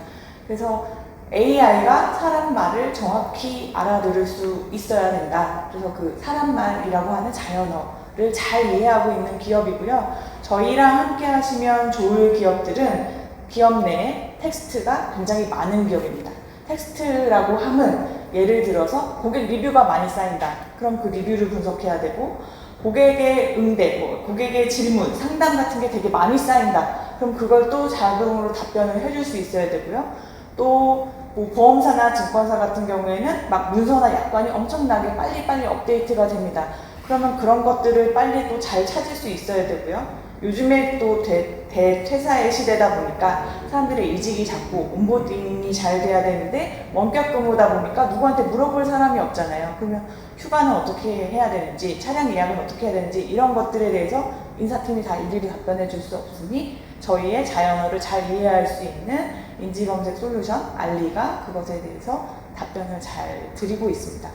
그래서 AI가 사람 말을 정확히 알아들을 수 있어야 된다. 그래서 그 사람 말이라고 하는 자연어를 잘 이해하고 있는 기업이고요. 저희랑 함께 하시면 좋을 기업들은 기업 내에 텍스트가 굉장히 많은 기업입니다. 텍스트라고 함은 예를 들어서 고객 리뷰가 많이 쌓인다. 그럼 그 리뷰를 분석해야 되고, 고객의 응대, 고객의 질문, 상담 같은 게 되게 많이 쌓인다. 그럼 그걸 또 자동으로 답변을 해줄 수 있어야 되고요. 또 뭐 보험사나 증권사 같은 경우에는 막 문서나 약관이 엄청나게 빨리빨리 업데이트가 됩니다. 그러면 그런 것들을 빨리 또 잘 찾을 수 있어야 되고요. 요즘에 또 대퇴사의 시대다 보니까 사람들의 이직이 자꾸 온보딩이 잘 돼야 되는데 원격 근무다 보니까 누구한테 물어볼 사람이 없잖아요. 그러면 휴가는 어떻게 해야 되는지, 차량 예약은 어떻게 해야 되는지, 이런 것들에 대해서 인사팀이 다 일일이 답변해 줄 수 없으니 저희의 자연어를 잘 이해할 수 있는 인지검색 솔루션 알리가 그것에 대해서 답변을 잘 드리고 있습니다.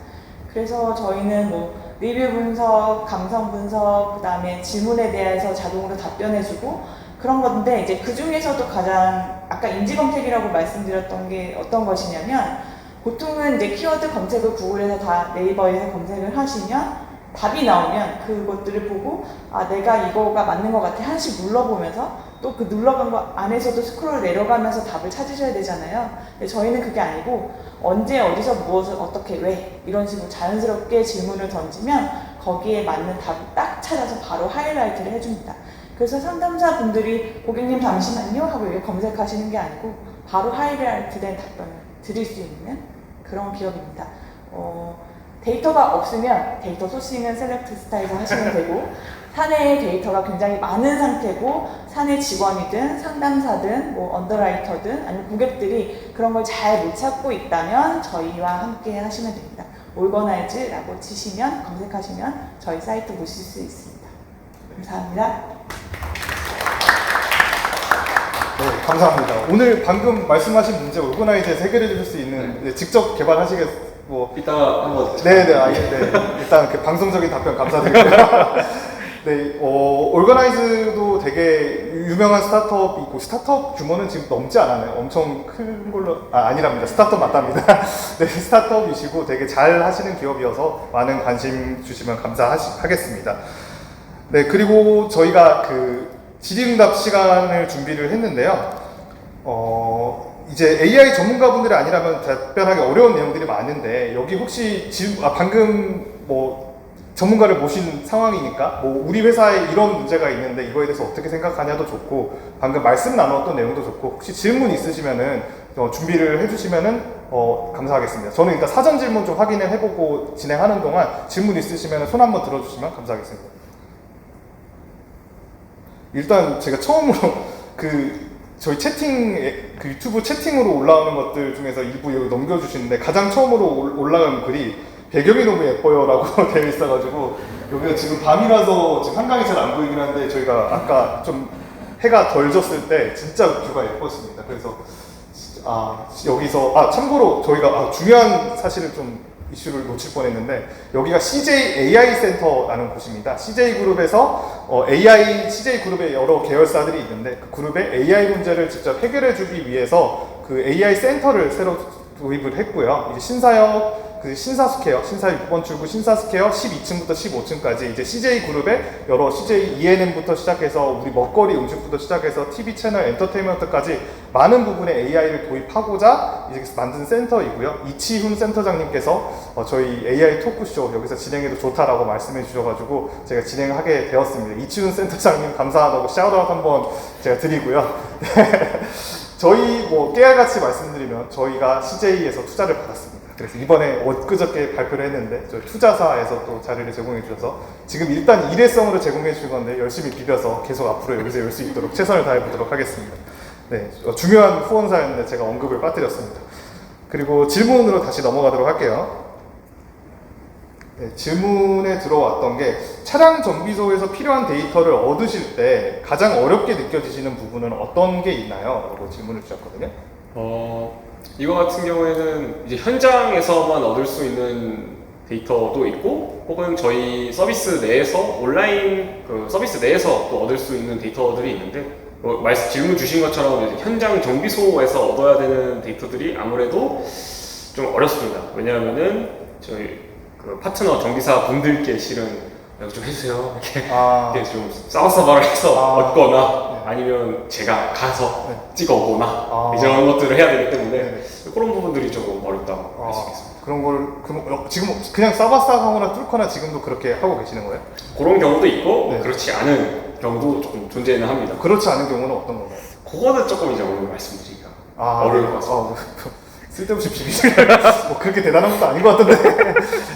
그래서 저희는 뭐 리뷰 분석, 감성 분석, 그 다음에 질문에 대해서 자동으로 답변해주고 그런 건데, 이제 그 중에서도 가장 아까 인지검색이라고 말씀드렸던 게 어떤 것이냐면, 보통은 이제 키워드 검색을 구글에서 다 네이버에서 검색을 하시면 답이 나오면 그것들을 보고 내가 이거가 맞는 것 같아 하나씩 눌러보면서 또 그 눌러간 거 안에서도 스크롤 내려가면서 답을 찾으셔야 되잖아요. 근데 저희는 그게 아니고 언제 어디서 무엇을 어떻게 왜 이런 식으로 자연스럽게 질문을 던지면 거기에 맞는 답을 딱 찾아서 바로 하이라이트를 해줍니다. 그래서 상담사 분들이 고객님 잠시만요 하고 이렇게 검색하시는 게 아니고 바로 하이라이트된 답변을 드릴 수 있는 그런 기업입니다. 데이터가 없으면 데이터 소싱은 셀렉트 스타에서 하시면 되고, 사내의 데이터가 굉장히 많은 상태고 사내 직원이든 상담사든 뭐 언더라이터든 아니면 고객들이 그런 걸 잘 못 찾고 있다면 저희와 함께 하시면 됩니다. 올거나이즈라고 치시면, 검색하시면 저희 사이트 보실 수 있습니다. 감사합니다. 네, 감사합니다. 오늘 방금 말씀하신 문제 올거나이즈에서 해결해 주실 수 있는 직접 개발하시겠 이따가 한번. 네. 일단 그 방송적인 답변 감사드립니다. 네, 올거나이즈도 되게 유명한 스타트업이고, 스타트업 규모는 지금 넘지 않아요. 엄청 큰 걸로, 아니랍니다. 스타트업 맞답니다. 네, 스타트업이시고 되게 잘 하시는 기업이어서 많은 관심 주시면 감사하겠습니다. 네, 그리고 저희가 그 질의응답 시간을 준비를 했는데요. 이제 AI 전문가분들이 아니라면 답변하기 어려운 내용들이 많은데, 여기 혹시 방금 뭐 전문가를 모신 상황이니까 뭐 우리 회사에 이런 문제가 있는데 이거에 대해서 어떻게 생각하냐도 좋고, 방금 말씀 나눴던 내용도 좋고, 혹시 질문 있으시면은 준비를 해주시면은 감사하겠습니다. 저는 일단 사전 질문 좀 확인을 해보고 진행하는 동안 질문 있으시면은 손 한번 들어주시면 감사하겠습니다. 일단 제가 처음으로 저희 그 유튜브 채팅으로 올라오는 것들 중에서 일부 여기 넘겨주시는데, 가장 처음으로 올라간 글이 배경이 너무 예뻐요 라고 되어 있어가지고, 여기가 지금 밤이라서 지금 한강이 잘 안 보이긴 한데 저희가 아까 좀 해가 덜 졌을 때 진짜 뷰가 예뻤습니다. 그래서 여기서 참고로 저희가 중요한 사실을 좀 이슈를 놓칠 뻔했는데, 여기가 CJ AI 센터라는 곳입니다. CJ 그룹에서 CJ 그룹의 여러 계열사들이 있는데, 그 그룹의 AI 문제를 직접 해결해주기 위해서 그 AI 센터를 새로 도입을 했고요. 이제 신사역 그 신사스퀘어, 신사 6번 출구 신사스퀘어 12층부터 15층까지 이제 CJ 그룹의 여러 CJ ENM부터 시작해서 우리 먹거리 음식부터 시작해서 TV 채널 엔터테인먼트까지 많은 부분에 AI를 도입하고자 이제 만든 센터이고요. 이치훈 센터장님께서 저희 AI 토크쇼 여기서 진행해도 좋다라고 말씀해 주셔가지고 제가 진행하게 되었습니다. 이치훈 센터장님 감사하다고 샤우트아웃 한번 제가 드리고요. 저희 뭐 깨알같이 말씀드리면 저희가 CJ에서 투자를 받았습니다. 그래서 이번에 엊그저께 발표를 했는데 저희 투자사에서 또 자리를 제공해 주셔서 지금 일단 일회성으로 제공해 주신 건데 열심히 비벼서 계속 앞으로 여기서 열 수 있도록 최선을 다해 보도록 하겠습니다. 네, 중요한 후원사였는데 제가 언급을 빠뜨렸습니다. 그리고 질문으로 다시 넘어가도록 할게요. 네, 질문에 들어왔던 게 차량 정비소에서 필요한 데이터를 얻으실 때 가장 어렵게 느껴지시는 부분은 어떤 게 있나요? 라고 질문을 주셨거든요. 이거 같은 경우에는 이제 현장에서만 얻을 수 있는 데이터도 있고, 혹은 저희 서비스 내에서 온라인 그 서비스 내에서 또 얻을 수 있는 데이터들이 있는데, 질문 주신 것처럼 이제 현장 정비소에서 얻어야 되는 데이터들이 아무래도 좀 어렵습니다. 왜냐하면은 저희 그 파트너 정비사 분들께 실은 이거 좀 해주세요 이렇게 좀 싸워서발을 해서 얻거나 아니면 제가 가서 찍어 오거나 이런 것들을 해야 되기 때문에 그런 부분들이 조금 어렵다고 할 수 있겠습니다. 그런 걸 지금 그냥 싸바싸하거나 뚫거나 지금도 그렇게 하고 계시는 거예요? 그런 경우도 있고 네. 그렇지 않은 경우도 조금 존재는 합니다. 그렇지 않은 경우는 어떤 건가요? 그거는 조금 이제 오늘 말씀드리기가 어려울 것 같습니다. 쓸데없이 비비시면 뭐 그렇게 대단한 것도 아닌 것 같은데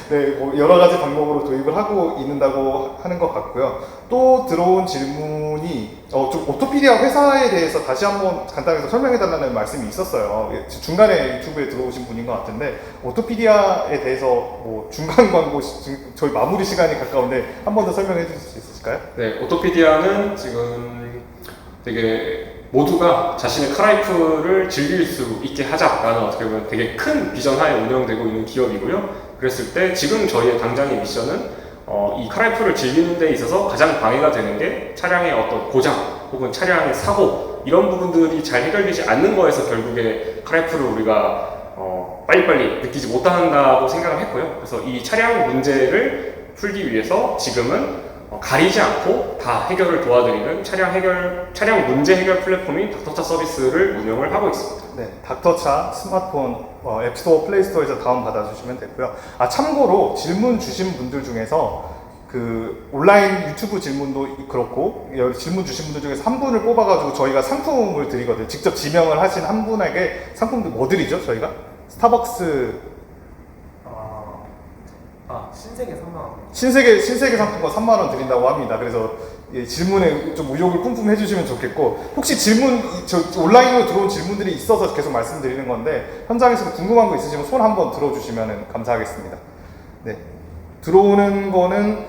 네, 뭐 여러 가지 방법으로 도입을 하고 있는다고 하는 것 같고요. 또 들어온 질문이 좀 오토피디아 회사에 대해서 다시 한번 간단하게 설명해달라는 말씀이 있었어요. 중간에 유튜브에 들어오신 분인 것 같은데 오토피디아에 대해서 뭐 중간 광고 저희 마무리 시간이 가까운데 한 번 더 설명해 주실 수 있으실까요? 네, 오토피디아는 지금 되게 모두가 자신의 카라이프를 즐길 수 있게 하자라는 어떻게 보면 되게 큰 비전 하에 운영되고 있는 기업이고요. 그랬을 때 지금 저희의 당장의 미션은 이 카라이프를 즐기는 데 있어서 가장 방해가 되는 게 차량의 어떤 고장 혹은 차량의 사고 이런 부분들이 잘 해결되지 않는 거에서 결국에 카라이프를 우리가 빨리빨리 느끼지 못한다고 생각을 했고요. 그래서 이 차량 문제를 풀기 위해서 지금은 가리지 않고 다 해결을 도와드리는 차량 문제 해결 플랫폼인 닥터차 서비스를 운영을 하고 있습니다. 네, 닥터차 스마트폰 앱스토어, 플레이스토어에서 다운 받아주시면 되고요. 참고로 질문 주신 분들 중에서 그 온라인 유튜브 질문도 그렇고 질문 주신 분들 중에서 한 분을 뽑아가지고 저희가 상품을 드리거든요. 직접 지명을 하신 한 분에게 상품도 뭐 드리죠? 저희가 스타벅스 신세계 3만원. 신세계 상품권 3만원 드린다고 합니다. 그래서 질문에 좀 의욕을 뿜뿜 해주시면 좋겠고, 혹시 온라인으로 들어온 질문들이 있어서 계속 말씀드리는 건데, 현장에서도 궁금한 거 있으시면 손 한번 들어주시면 감사하겠습니다. 네. 들어오는 거는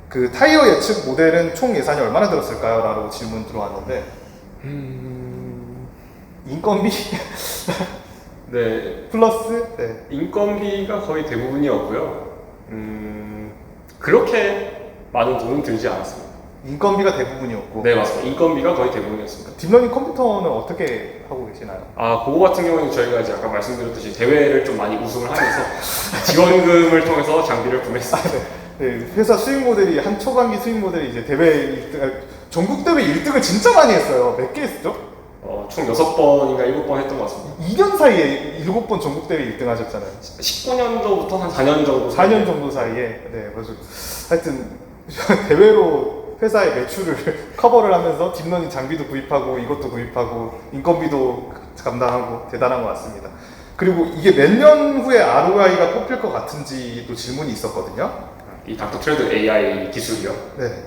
그 타이어 예측 모델은 총 예산이 얼마나 들었을까요? 라고 질문 들어왔는데, 인건비? 네. 플러스? 네. 인건비가 거의 대부분이었고요. 그렇게 많은 돈은 들지 않았습니다. 인건비가 대부분이었고. 네, 맞습니다. 인건비가 거의 대부분이었습니다. 딥러닝 컴퓨터는 어떻게 하고 계시나요? 그거 같은 경우는 저희가 이제 아까 말씀드렸듯이 대회를 좀 많이 우승을 하면서 지원금을 통해서 장비를 구매했습니다. 네, 회사 수익 모델이 한 초반기 수익 모델이 이제 대회 1등, 전국 대회 1등을 진짜 많이 했어요. 몇 개 했죠? 총 6번인가 7번 했던 것 같습니다. 2년 사이에 7번 전국 대회 1등 하셨잖아요. 19년도부터 한 4년 정도 4년 정도 사이에. 네, 그래서 하여튼 대회로 회사의 매출을 커버를 하면서 딥러닝 장비도 구입하고 이것도 구입하고 인건비도 감당하고 대단한 것 같습니다. 그리고 이게 몇 년 후에 ROI가 뽑힐 것 같은지도 질문이 있었거든요. 이 닥터 트레드 AI 기술이요. 네.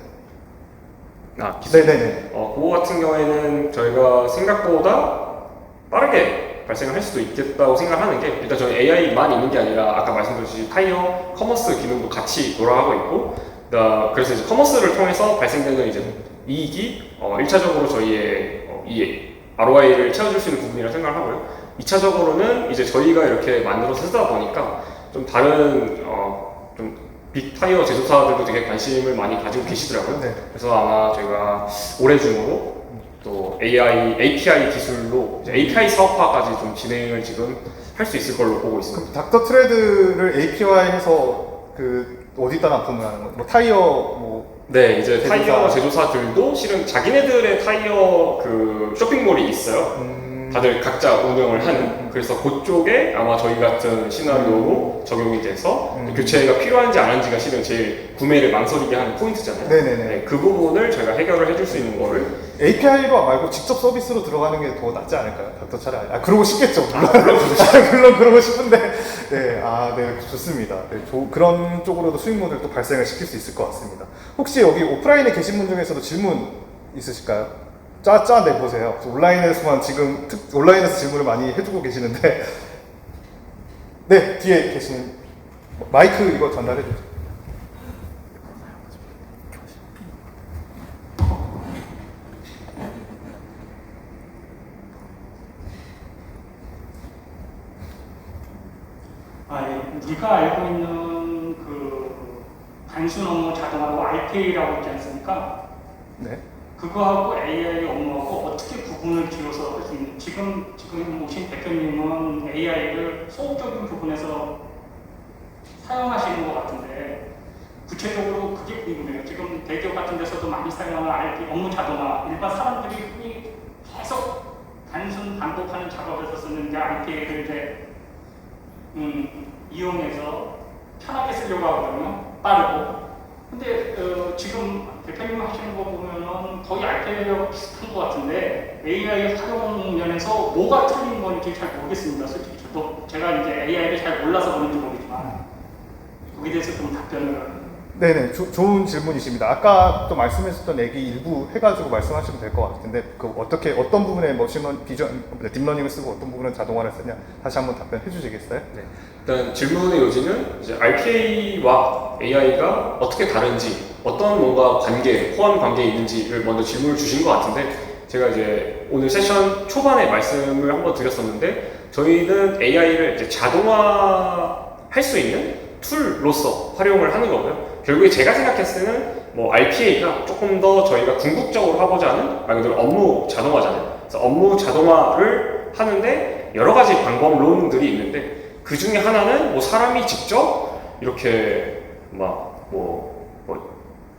기술. 네네네. 그거 같은 경우에는 저희가 생각보다 빠르게 발생을 할 수도 있겠다고 생각하는 게, 일단 저희 AI만 있는 게 아니라 아까 말씀드렸듯이 타이어 커머스 기능도 같이 돌아가고 있고, 그래서 이제 커머스를 통해서 발생되는 이제 이익이 1차적으로 저희의 이 ROI를 채워줄 수 있는 부분이라고 생각을 하고요. 2차적으로는 이제 저희가 이렇게 만들어서 쓰다 보니까 좀 다른 좀 빅 타이어 제조사들도 되게 관심을 많이 가지고 계시더라고요. 네. 그래서 아마 저희가 올해 중으로 또 API 기술로 이제 API 사업화까지 좀 진행을 지금 할 수 있을 걸로 보고 있습니다. 그럼 닥터 트레드를 API해서 그 어디다 납품을 하는 거예요? 뭐 타이어 뭐 네, 이제 제조사. 타이어 제조사들도 실은 자기네들의 타이어 그 쇼핑몰이 있어요. 다들 각자 운영을 하는. 그래서 그쪽에 아마 저희 같은 시나리오로 적용이 돼서 교체가 필요한지 안 한지가 실은 제일 구매를 망설이게 하는 포인트잖아요. 네네네. 네, 그 부분을 저희가 해결을 해줄 수 있는 거를 API로 말고 직접 서비스로 들어가는 게 더 낫지 않을까요? 닥터 차라리. 그러고 싶겠죠. 물론 그러고 싶은데. 네, 네, 좋습니다. 네, 그런 쪽으로도 수익 모델도 발생을 시킬 수 있을 것 같습니다. 혹시 여기 오프라인에 계신 분 중에서도 질문 있으실까요? 내보세요. 온라인에서 질문을 많이 해주고 계시는데. 네, 뒤에 계신 마이크 이거 전달해 주세요. 우리가 알고 있는 그 단순 업무 자동화하고 RPA라고 있지 않습니까? 네. 그거하고 AI 업무하고 어떻게 구분을 지어서 할 수 있는, 지금 오신 대표님은 AI를 소극적인 부분에서 사용하시는 것 같은데, 구체적으로 그게 궁금해요. 지금 대기업 같은 데서도 많이 사용하는 RP, 업무 자동화, 일반 사람들이 흔히 계속 단순 반복하는 작업에서 쓰는 이제 RPA를 이제 이용해서 편하게 쓰려고 하거든요. 빠르고. 근데 지금 대표님 하시는 거 보면은 거의 RPA랑 비슷한 것 같은데 AI 활용 면에서 뭐가 틀린 건지 잘 모르겠습니다. 솔직히 저도 제가 이제 AI를 잘 몰라서 그런지 모르지만 거기에 대해서 좀 답변을. 네네, 좋은 질문이십니다. 아까 또 말씀하셨던 얘기 일부 해가지고 말씀하시면 될 것 같은데, 어떤 부분에 딥러닝을 쓰고 어떤 부분은 자동화를 쓰냐, 다시 한번 답변해 주시겠어요? 네. 일단 질문의 요지는 이제 RPA와 AI가 어떻게 다른지, 어떤 뭔가 호환 관계에 있는지를 먼저 질문을 주신 것 같은데, 제가 이제 오늘 세션 초반에 말씀을 한번 드렸었는데, 저희는 AI를 이제 자동화할 수 있는 툴로서 활용을 하는 거고요. 결국에 제가 생각했을 때는 RPA가 조금 더 저희가 궁극적으로 하고자 하는 말 그대로 업무 자동화잖아요. 그래서 업무 자동화를 하는데 여러 가지 방법론들이 있는데 그 중에 하나는 사람이 직접 이렇게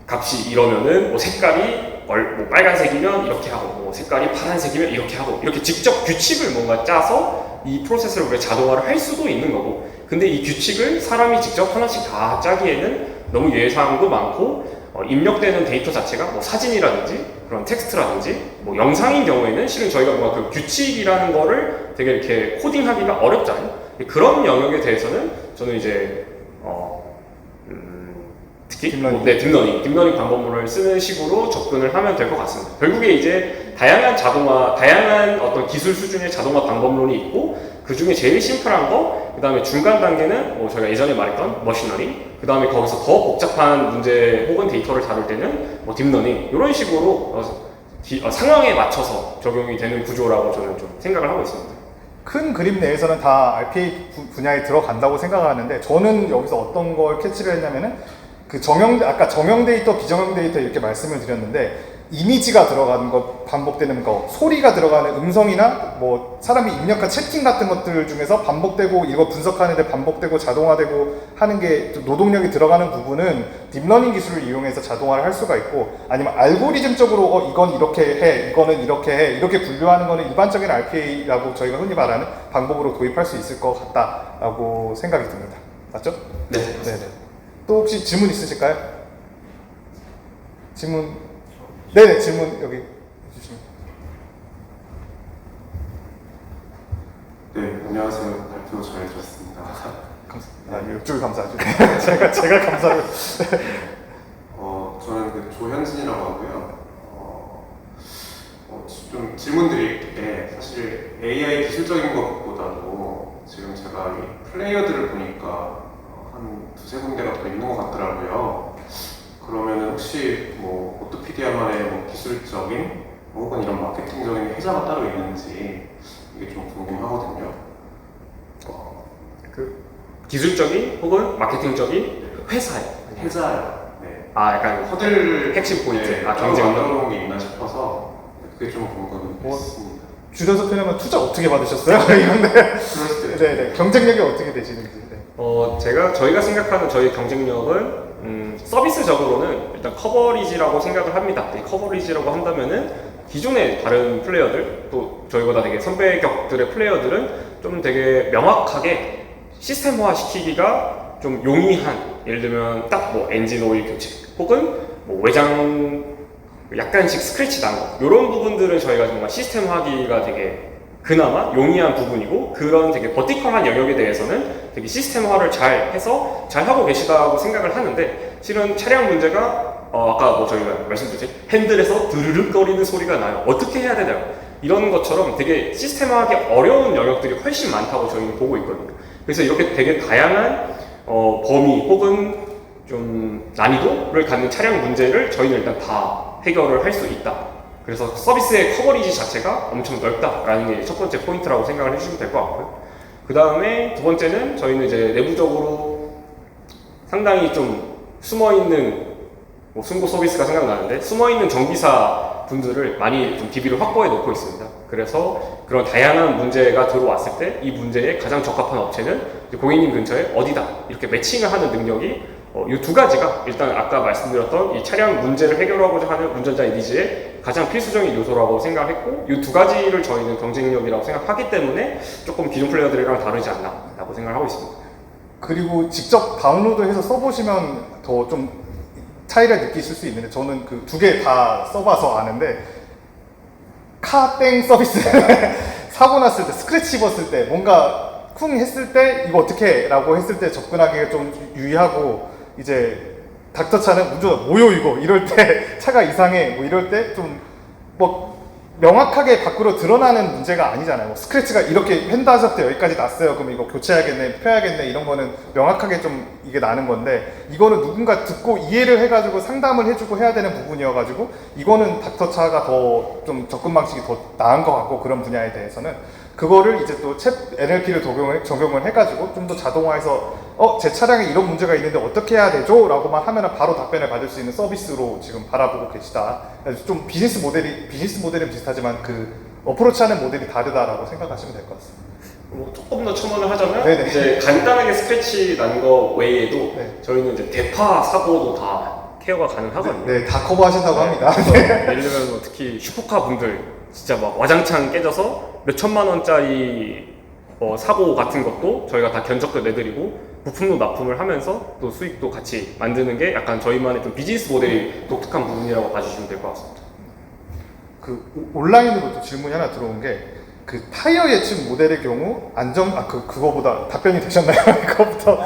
값이 이러면은 색깔이 빨간색이면 이렇게 하고 색깔이 파란색이면 이렇게 하고 이렇게 직접 규칙을 뭔가 짜서 이 프로세스를 우리가 자동화를 할 수도 있는 거고, 근데 이 규칙을 사람이 직접 하나씩 다 짜기에는 너무 예산도 많고 입력되는 데이터 자체가 사진이라든지 그런 텍스트라든지 영상인 경우에는 실은 저희가 뭔가 그 규칙이라는 거를 되게 이렇게 코딩하기가 어렵잖아요. 그런 영역에 대해서는 저는 이제 특히 딥러닝 방법론을 쓰는 식으로 접근을 하면 될 것 같습니다. 결국에 이제 다양한 어떤 기술 수준의 자동화 방법론이 있고, 그 중에 제일 심플한 거, 그 다음에 중간 단계는 저희가 예전에 말했던 머신러닝, 그 다음에 거기서 더 복잡한 문제 혹은 데이터를 다룰 때는 딥러닝, 이런 식으로 상황에 맞춰서 적용이 되는 구조라고 저는 좀 생각을 하고 있습니다. 큰 그림 내에서는 다 RPA 분야에 들어간다고 생각하는데, 저는 여기서 어떤 걸 캐치를 했냐면은 아까 정형 데이터, 비정형 데이터 이렇게 말씀을 드렸는데, 이미지가 들어가는 것, 반복되는 거, 소리가 들어가는 음성이나 사람이 입력한 채팅 같은 것들 중에서 반복되고 이거 분석하는데 반복되고 자동화되고 하는 게 노동력이 들어가는 부분은 딥러닝 기술을 이용해서 자동화를 할 수가 있고, 아니면 알고리즘적으로 이건 이렇게 해, 이거는 이렇게 해, 이렇게 분류하는 거는 일반적인 RPA라고 저희가 흔히 말하는 방법으로 도입할 수 있을 것 같다라고 생각이 듭니다. 맞죠? 네. 네네. 또 혹시 질문 있으실까요? 네네, 질문 여기 해주시면. 네, 안녕하세요. 발표 잘 들었습니다. 감사합니다. 이쪽이 감사하죠. 제가 감사를. 저는 조현진이라고 하고요. 좀 질문 드릴게, 사실 AI 기술적인 것보다도 지금 제가 이 플레이어들을 보니까 한 두세 군데가 더 있는 것 같더라고요. 그러면 혹시 오토피디아만의 기술적인 혹은 이런 마케팅적인 회사가 따로 있는지 이게 좀 궁금하거든요. 기술적인 혹은 마케팅적인 회사요. 네. 약간 허들을 핵심 포인트. 네, 경쟁. 어떤 게 있나 싶어서 그게 좀 궁금했습니다. 줄여서 표현하면 투자 어떻게 받으셨어요? 이건데 그럴 수도 있죠. 네네 경쟁력이 어떻게 되시는지. 네. 저희가 생각하는 저희 경쟁력은 서비스적으로는 일단 커버리지라고 생각을 합니다. 이 커버리지라고 한다면은 기존의 다른 플레이어들, 또 저희보다 되게 선배격들의 플레이어들은 좀 되게 명확하게 시스템화 시키기가 좀 용이한, 예를 들면 딱 뭐 엔진 오일 교체, 혹은 뭐 외장 약간씩 스크래치 난 거, 이런 부분들은 저희가 정말 시스템화하기가 되게 그나마 용이한 부분이고, 그런 되게 버티컬한 영역에 대해서는 되게 시스템화를 잘 해서 잘 하고 계시다고 생각을 하는데, 실은 차량 문제가 아까 뭐 저희가 말씀드렸지, 핸들에서 드르륵 거리는 소리가 나요. 어떻게 해야 되나요? 이런 것처럼 되게 시스템화하기 어려운 영역들이 훨씬 많다고 저희는 보고 있거든요. 그래서 이렇게 되게 다양한 범위 혹은 좀 난이도를 갖는 차량 문제를 저희는 일단 다 해결을 할 수 있다. 그래서 서비스의 커버리지 자체가 엄청 넓다라는 게 첫 번째 포인트라고 생각을 해주시면 될 것 같고요. 그 다음에 두 번째는 저희는 이제 내부적으로 상당히 좀 숨어있는 뭐 승고 서비스가 생각나는데, 숨어있는 정비사 분들을 많이 좀 DB를 확보해 놓고 있습니다. 그래서 그런 다양한 문제가 들어왔을 때 이 문제에 가장 적합한 업체는 고객님 근처에 어디다 이렇게 매칭을 하는 능력이 이 두 가지가 일단 아까 말씀드렸던 이 차량 문제를 해결하고자 하는 운전자의 니즈의 가장 필수적인 요소라고 생각했고, 이 두 가지를 저희는 경쟁력이라고 생각하기 때문에 조금 기존 플레이어들이랑 다르지 않나라고 생각하고 있습니다. 그리고 직접 다운로드해서 써보시면 더 좀 차이를 느끼실 수 있는데, 저는 그 두 개 다 써봐서 아는데, 카땡 서비스 사고 났을 때, 스크래치 입었을 때, 뭔가 쿵 했을 때 이거 어떻게 해? 라고 했을 때 접근하기가 좀 유의하고, 이제 닥터차는 운전자 뭐요 이거 이럴 때 차가 이상해 뭐 이럴 때 좀 뭐 명확하게 밖으로 드러나는 문제가 아니잖아요. 뭐 스크래치가 이렇게 펜다셨대 여기까지 났어요. 그럼 이거 교체해야겠네, 펴야겠네, 이런 거는 명확하게 좀 이게 나는 건데, 이거는 누군가 듣고 이해를 해가지고 상담을 해주고 해야 되는 부분이어가지고, 이거는 닥터차가 더 좀 접근 방식이 더 나은 것 같고, 그런 분야에 대해서는 그거를 이제 또 챗 NLP를 적용을 해가지고 좀 더 자동화해서 제 차량에 이런 문제가 있는데 어떻게 해야 되죠? 라고만 하면 바로 답변을 받을 수 있는 서비스로 지금 바라보고 계시다. 그래서 좀 비즈니스 모델은 비슷하지만 그 어프로치하는 모델이 다르다라고 생각하시면 될 것 같습니다. 뭐 조금 더 첨언을 하자면, 네네. 이제 간단하게 스크래치 난 거 외에도 네. 저희는 이제 대파 사고도 다 케어가 가능하거든요. 네, 다 커버하신다고 합니다. 그래서 예를 들면 뭐 특히 슈퍼카 분들 진짜 막 와장창 깨져서 몇 천만 원짜리 사고 같은 것도 저희가 다 견적도 내드리고 부품도 납품을 하면서 또 수익도 같이 만드는 게 약간 저희만의 좀 비즈니스 모델이 독특한 부분이라고 봐주시면 될 것 같습니다. 그 온라인으로 또 질문이 하나 들어온 게, 그 타이어 예측 모델의 경우 그거보다 답변이 되셨나요? 그거부터.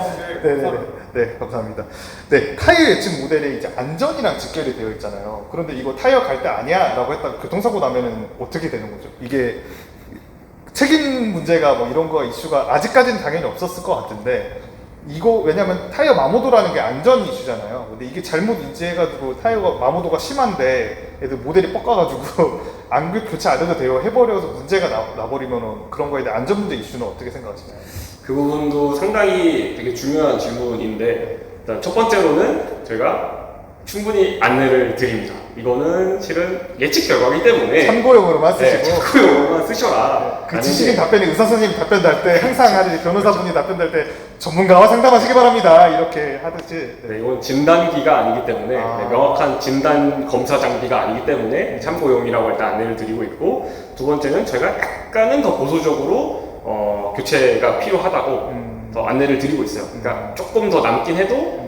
네, 감사합니다. 네, 타이어 예측 모델에 이제 안전이랑 직결이 되어 있잖아요. 그런데 이거 타이어 갈 때 아니야라고 했다 교통사고 나면은 어떻게 되는 거죠? 이게 책임 문제가 뭐 이런 거 이슈가 아직까지는 당연히 없었을 것 같은데, 이거 왜냐면 타이어 마모도라는 게 안전 이슈잖아요. 근데 이게 잘못 인지해가지고 타이어가 마모도가 심한데 애들 모델이 꺾어가지고 안 교체 안 해도 돼요 해버려서 문제가 나버리면은 그런 거에 대한 안전 문제 이슈는 어떻게 생각하시나요? 그 부분도 상당히 되게 중요한 질문인데, 일단 첫 번째로는 저희가 충분히 안내를 드립니다. 이거는 실은 예측 결과이기 때문에 참고용으로만 쓰시고. 네, 참고용으로만 쓰셔라. 그 지식인 답변이 의사 선생님 답변 달 때 항상 하듯이 변호사분이 답변 달 때 전문가와 상담하시기 바랍니다 이렇게 하듯이. 네, 이건 진단기가 아니기 때문에 아. 네, 명확한 진단 검사 장비가 아니기 때문에 참고용이라고 일단 안내를 드리고 있고, 두 번째는 저희가 약간은 더 보수적으로 교체가 필요하다고 더 안내를 드리고 있어요. 그러니까 조금 더 남긴 해도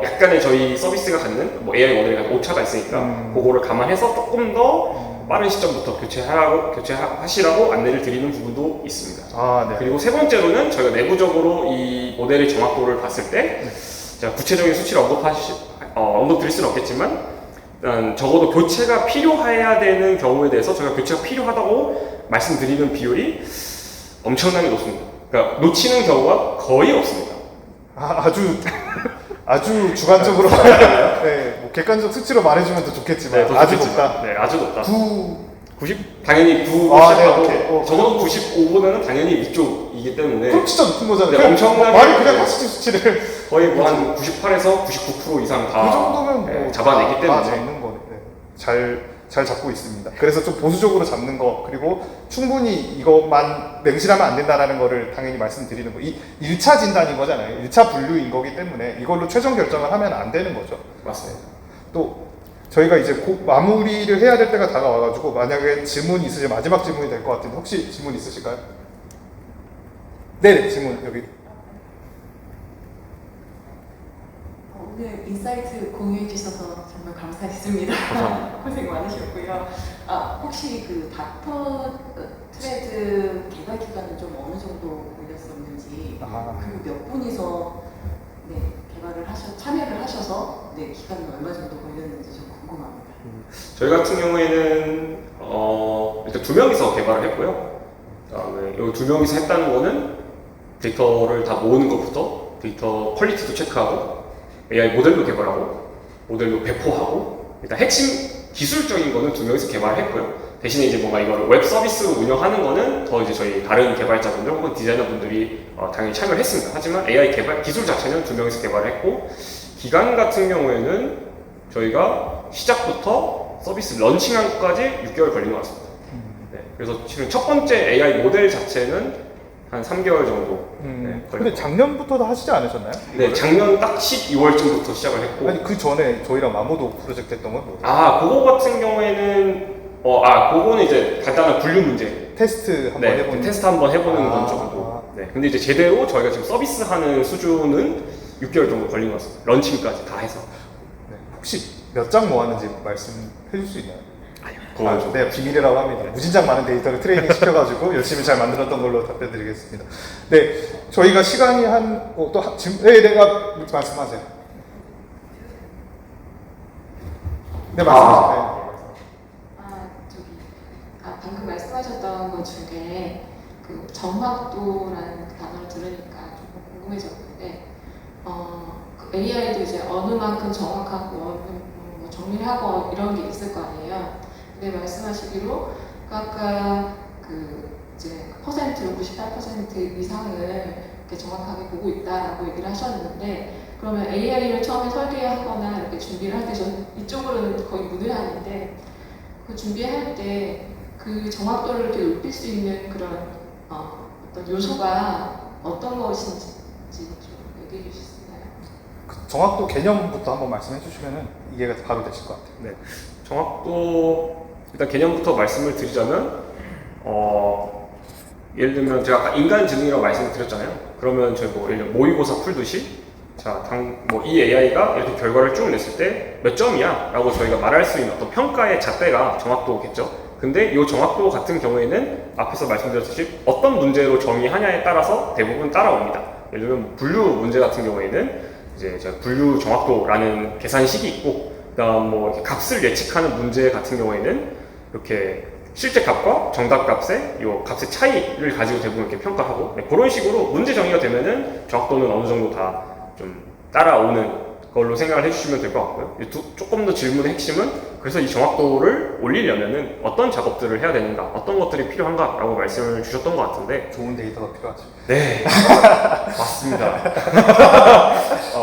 약간의 저희 서비스가 갖는 뭐 AI 모델이 갖는 오차가 있으니까 그거를 감안해서 조금 더 빠른 시점부터 교체하시라고 안내를 드리는 부분도 있습니다. 네. 그리고 세 번째로는 저희가 내부적으로 이 모델의 정확도를 봤을 때, 제가 구체적인 수치를 언급드릴 수는 없겠지만, 일단 적어도 교체가 필요해야 되는 경우에 대해서 저희가 교체가 필요하다고 말씀드리는 비율이 엄청나게 높습니다. 그러니까 놓치는 경우가 거의 없습니다. 아주 주관적으로 네, 뭐 객관적 수치로 말해주면 더 좋겠지만, 네, 아주 좋겠지만. 높다. 네, 아주 높다. 90? 당연히 9로 네, 시작하고 오케이. 적어도 95보다는 당연히 위쪽이기 때문에 그럼 진짜 높은 거잖아요. 네, 그냥 엄청나게 말이 그냥 하시지 수치를. 거의 뭐 한 98에서 99% 이상 다 그 정도면 뭐 잡아내기 다 때문에 잡는 거네. 네. 잘 잘 잡고 있습니다. 그래서 좀 보수적으로 잡는 거, 그리고 충분히 이것만 맹신하면 안 된다는 거를 당연히 말씀드리는 거. 이 1차 진단인 거잖아요. 1차 분류인 거기 때문에 이걸로 최종 결정을 하면 안 되는 거죠. 맞습니다. 또 저희가 이제 곧 마무리를 해야 될 때가 다가와가지고 만약에 질문 있으시면 마지막 질문이 될 것 같은데 혹시 질문 있으실까요? 네, 질문 여기. 오늘 인사이트 공유해 주셔서 정말 감사했습니다. 고생 많으셨고요. 혹시 그 닥터 트레드 개발 기간은 좀 어느 정도 걸렸었는지, 그리고 몇 분이서 개발을 참여를 하셔서 기간은 얼마 정도 걸렸는지 좀 궁금합니다. 저희 같은 경우에는 일단 2명이서 개발을 했고요. 그다음에 여기 2명이서 했다는 거는 데이터를 다 모으는 것부터 데이터 퀄리티도 체크하고 AI 모델도 개발하고 모델도 배포하고 일단 핵심 기술적인 거는 2명이서 개발했고요. 대신에 이제 뭔가 이거를 웹 서비스로 운영하는 거는 더 이제 저희 다른 개발자분들 혹은 디자이너분들이 당연히 참여를 했습니다. 하지만 AI 개발 기술 자체는 2명이서 개발을 했고 기간 같은 경우에는 저희가 시작부터 서비스 런칭한 것까지 6개월 걸린 것 같습니다. 네, 그래서 지금 첫 번째 AI 모델 자체는 한 3개월 정도. 근데 작년부터도 하시지 않으셨나요? 네, 작년 딱 12월쯤부터 시작을 했고. 아니 그 전에 저희랑 마모도 프로젝트 했던 건 뭐죠? 그거 같은 경우에는 그거는 이제 간단한 분류 문제. 테스트 한번 해보는. 테스트 한번 해보는 건 정도. 네, 근데 이제 제대로 저희가 지금 서비스하는 수준은 6개월 정도 걸린 것 같습니다. 런칭까지 다 해서. 네, 혹시 몇 장 모았는지 말씀해 줄 수 있나요? 네, 비밀이라고 합니다. 무진장 많은 데이터를 트레이닝 시켜가지고 열심히 잘 만들었던 걸로 답변드리겠습니다. 네, 저희가 시간이 내가 말씀하세요. 네, 말씀하세요. 방금 말씀하셨던 것 중에 그 정확도라는 단어를 들으니까 조금 궁금해졌는데, 그 AI도 이제 어느 만큼 정확하고 정리를 하고 이런 게 있을 거 아니에요. 근데 말씀하시기로 아까 이제 퍼센트로 98% 이상을 이렇게 정확하게 보고 있다라고 얘기를 하셨는데, 그러면 AI를 처음에 설계하거나 이렇게 준비를 할 때 저는 이쪽으로는 거의 문외한인데, 그 준비할 때 그 정확도를 이렇게 높일 수 있는 그런 어떤 요소가 어떤 것인지 좀 얘기해 주실 수 있나요? 그 정확도 개념부터 한번 말씀해 주시면 이해가 바로 되실 것 같아요. 네, 정확도 일단 개념부터 말씀을 드리자면 예를 들면 제가 아까 인간지능이라고 말씀을 드렸잖아요. 그러면 저희 예를 들면 모의고사 풀듯이 이 AI가 이렇게 결과를 쭉 냈을 때 몇 점이야? 라고 저희가 말할 수 있는 어떤 평가의 잣대가 정확도겠죠. 근데 이 정확도 같은 경우에는 앞에서 말씀드렸듯이 어떤 문제로 정의하냐에 따라서 대부분 따라옵니다. 예를 들면 분류 문제 같은 경우에는 이제 제가 분류 정확도라는 계산식이 있고, 그다음 이렇게 값을 예측하는 문제 같은 경우에는 이렇게 실제 값과 정답 값의 이 값의 차이를 가지고 대부분 이렇게 평가하고, 그런 식으로 문제 정의가 되면은 정확도는 어느 정도 다 좀 따라오는 걸로 생각을 해주시면 될 것 같고요. 조금 더 질문의 핵심은 그래서 이 정확도를 올리려면은 어떤 작업들을 해야 되는가, 어떤 것들이 필요한가라고 말씀을 주셨던 것 같은데, 좋은 데이터가 필요하죠. 네, 맞습니다.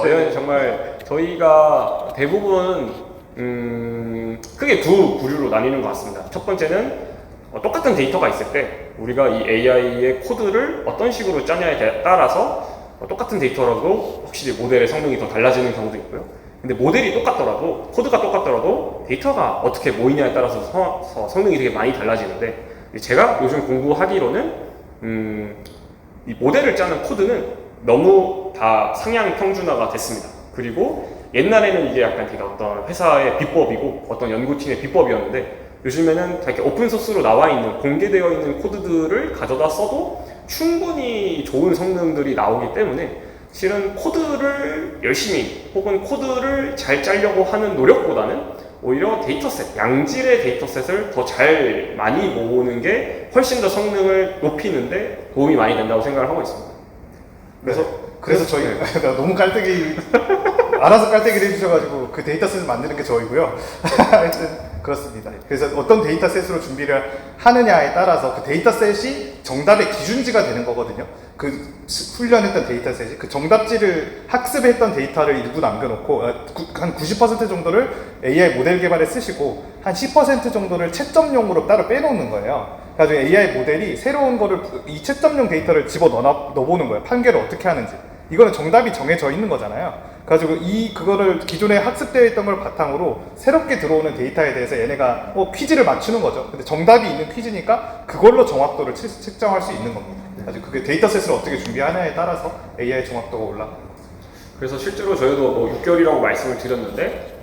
이건 정말 저희가 대부분 크게 두 부류로 나뉘는 것 같습니다. 첫 번째는 똑같은 데이터가 있을 때 우리가 이 AI의 코드를 어떤 식으로 짜냐에 따라서 똑같은 데이터라도 확실히 모델의 성능이 더 달라지는 경우도 있고요. 근데 모델이 똑같더라도, 코드가 똑같더라도 데이터가 어떻게 모이냐에 따라서 성능이 되게 많이 달라지는데, 제가 요즘 공부하기로는 이 모델을 짜는 코드는 너무 다 상향 평준화가 됐습니다. 그리고 옛날에는 이게 약간 되게 어떤 회사의 비법이고 어떤 연구팀의 비법이었는데, 요즘에는 다 이렇게 오픈소스로 나와 있는, 공개되어 있는 코드들을 가져다 써도 충분히 좋은 성능들이 나오기 때문에 실은 코드를 열심히 혹은 코드를 잘 짜려고 하는 노력보다는 오히려 데이터셋, 양질의 데이터셋을 더 잘 많이 모으는 게 훨씬 더 성능을 높이는데 도움이 많이 된다고 생각을 하고 있습니다. 그래서 저희 너무 깔때기 알아서 깔때기를 해주셔가지고 그 데이터셋을 만드는 게 저희고요. 하여튼 그렇습니다. 그래서 어떤 데이터셋으로 준비를 하느냐에 따라서 그 데이터셋이 정답의 기준지가 되는 거거든요. 그 훈련했던 데이터셋이 그 정답지를 학습했던 데이터를 일부 남겨놓고 한 90% 정도를 AI 모델 개발에 쓰시고 한 10% 정도를 채점용으로 따로 빼놓는 거예요. 그래가지고 AI 모델이 새로운 거를 이 채점용 데이터를 집어 넣어보는 거예요. 판결을 어떻게 하는지. 이거는 정답이 정해져 있는 거잖아요. 그래가지고 그거를 기존에 학습되어 있던 걸 바탕으로 새롭게 들어오는 데이터에 대해서 얘네가 퀴즈를 맞추는 거죠. 근데 정답이 있는 퀴즈니까 그걸로 정확도를 측정할 수 있는 겁니다. 아주 그게 데이터셋을 어떻게 준비하냐에 따라서 AI 정확도가 올라가는 거죠. 그래서 실제로 저희도 뭐 6개월이라고 말씀을 드렸는데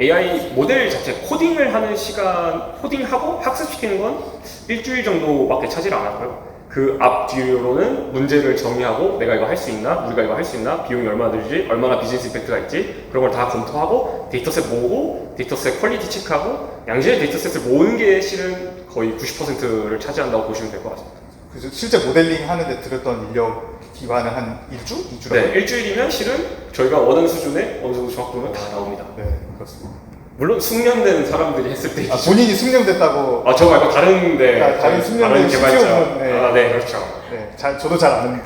AI 모델 자체 코딩을 하는 시간, 코딩하고 학습시키는 건 일주일 정도밖에 차지를 않았고요. 그 앞뒤로는 문제를 정의하고 내가 이거 할 수 있나, 우리가 이거 할 수 있나, 비용이 얼마나 들지, 얼마나 비즈니스 임팩트가 있지, 그런 걸 다 검토하고 데이터셋 모으고 데이터셋 퀄리티 체크하고 양질의 데이터셋을 모으는 게 실은 거의 90%를 차지한다고 보시면 될 것 같습니다. 그래서 실제 모델링 하는데 들었던 인력 기간은 한 1주? 2주라고? 네, 일주일이면 실은 저희가 원하는 수준의 어느 정도 정확도는 다 나옵니다. 네, 그렇습니다. 물론 숙련된 사람들이 했을 때 본인이 숙련됐다고. 저 말고 다른데 다른 숙련된 개발자. CTO 분. 네, 그렇죠. 네, 저도 잘 아는.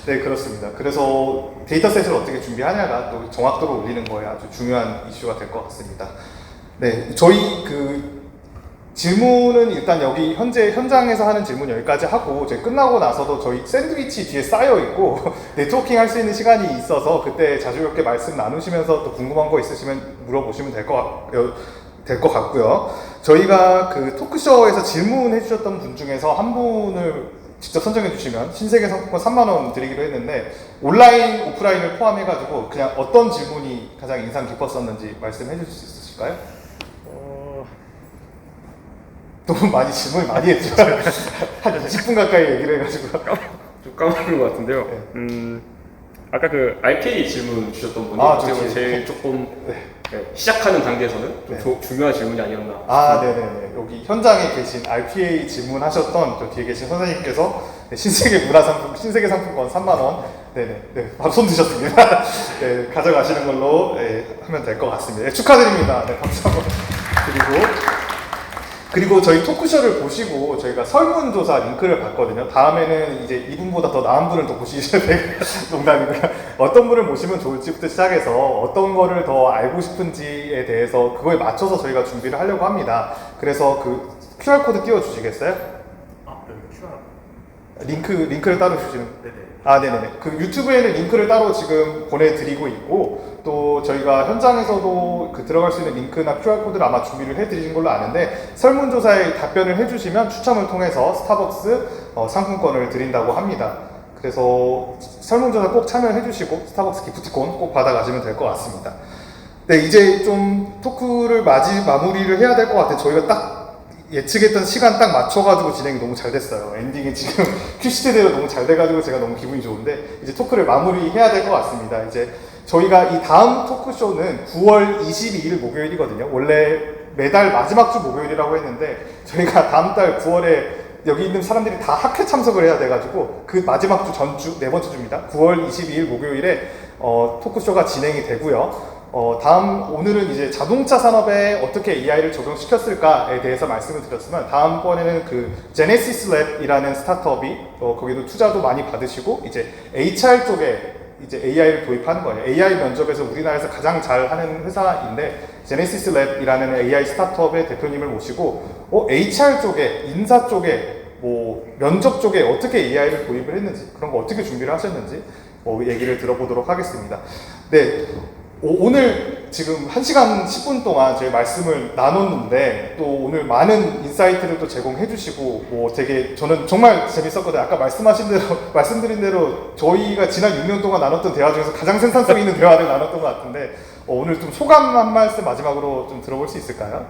네, 그렇습니다. 그래서 데이터셋을 어떻게 준비하냐가 또 정확도를 올리는 거에 아주 중요한 이슈가 될 것 같습니다. 네, 저희 질문은 일단 여기 현장에서 하는 질문 여기까지 하고 저희 끝나고 나서도 저희 샌드위치 뒤에 쌓여 있고 네트워킹 할 수 있는 시간이 있어서 그때 자주롭게 말씀 나누시면서 또 궁금한 거 있으시면 물어보시면 될 것 같고요. 저희가 그 토크쇼에서 질문해 주셨던 분 중에서 한 분을 직접 선정해 주시면 신세계 상품권 3만 원 드리기로 했는데 온라인, 오프라인을 포함해 가지고 그냥 어떤 질문이 가장 인상 깊었었는지 말씀해 주실 수 있으실까요? 너무 많이 질문을 많이 했죠. 한 20분 가까이 얘기를 해가지고 좀 까먹은 것 같은데요. 네. 아까 그 RPA 질문 주셨던 분이 제일 조금 시작하는 단계에서는 좀 중요한 질문이 아니었나. 네네네. 여기 현장에 계신 RPA 질문하셨던 저 뒤에 계신 선생님께서 신세계 문화상품, 신세계 상품권 3만 원. 네네. 네, 바로 손 드셨습니다. 네, 가져가시는 걸로 하면 될 것 같습니다. 네, 축하드립니다. 네, 박수 한번 드리고. 그리고 저희 토크쇼를 보시고 저희가 설문조사 링크를 봤거든요. 다음에는 이제 이분보다 더 나은 분을 더 보시셔야 돼요. 농담이고요. 어떤 분을 모시면 좋을지부터 시작해서 어떤 거를 더 알고 싶은지에 대해서 그거에 맞춰서 저희가 준비를 하려고 합니다. 그래서 그 QR코드 띄워주시겠어요? 링크를 따로 주시는. 네네네. 그 유튜브에는 링크를 따로 지금 보내드리고 있고, 또 저희가 현장에서도 들어갈 수 있는 링크나 QR코드를 아마 준비를 해드리신 걸로 아는데, 설문조사에 답변을 해주시면 추첨을 통해서 스타벅스 상품권을 드린다고 합니다. 그래서 설문조사 꼭 참여해주시고, 스타벅스 기프티콘 꼭 받아가시면 될 것 같습니다. 네, 이제 좀 토크를 마무리를 해야 될 것 같아요. 저희가 딱 예측했던 시간 딱 맞춰가지고 진행이 너무 잘 됐어요. 엔딩이 지금 큐시트대로 너무 잘 돼가지고 제가 너무 기분이 좋은데 이제 토크를 마무리해야 될 것 같습니다. 이제 저희가 이 다음 토크쇼는 9월 22일 목요일이거든요. 원래 매달 마지막 주 목요일이라고 했는데 저희가 다음 달 9월에 여기 있는 사람들이 다 학회 참석을 해야 돼가지고 그 마지막 주 전주, 네 번째 주입니다. 9월 22일 목요일에 토크쇼가 진행이 되고요. 오늘은 이제 자동차 산업에 어떻게 AI를 적용시켰을까에 대해서 말씀을 드렸으면 다음번에는 그 제네시스 랩이라는 스타트업이 거기도 투자도 많이 받으시고 이제 HR 쪽에 이제 AI를 도입하는 거예요. AI 면접에서 우리나라에서 가장 잘하는 회사인데 제네시스 랩이라는 AI 스타트업의 대표님을 모시고 HR 쪽에 인사 쪽에 뭐 면접 쪽에 어떻게 AI를 도입을 했는지 그런 거 어떻게 준비를 하셨는지 얘기를 들어보도록 하겠습니다. 네. 오늘 지금 1시간 10분 동안 저희 말씀을 나눴는데 또 오늘 많은 인사이트를 또 제공해 주시고 되게 저는 정말 재밌었거든요. 아까 말씀드린 대로 저희가 지난 6년 동안 나눴던 대화 중에서 가장 생산성 있는 대화를 나눴던 것 같은데 오늘 좀 소감 한 말씀 마지막으로 좀 들어볼 수 있을까요?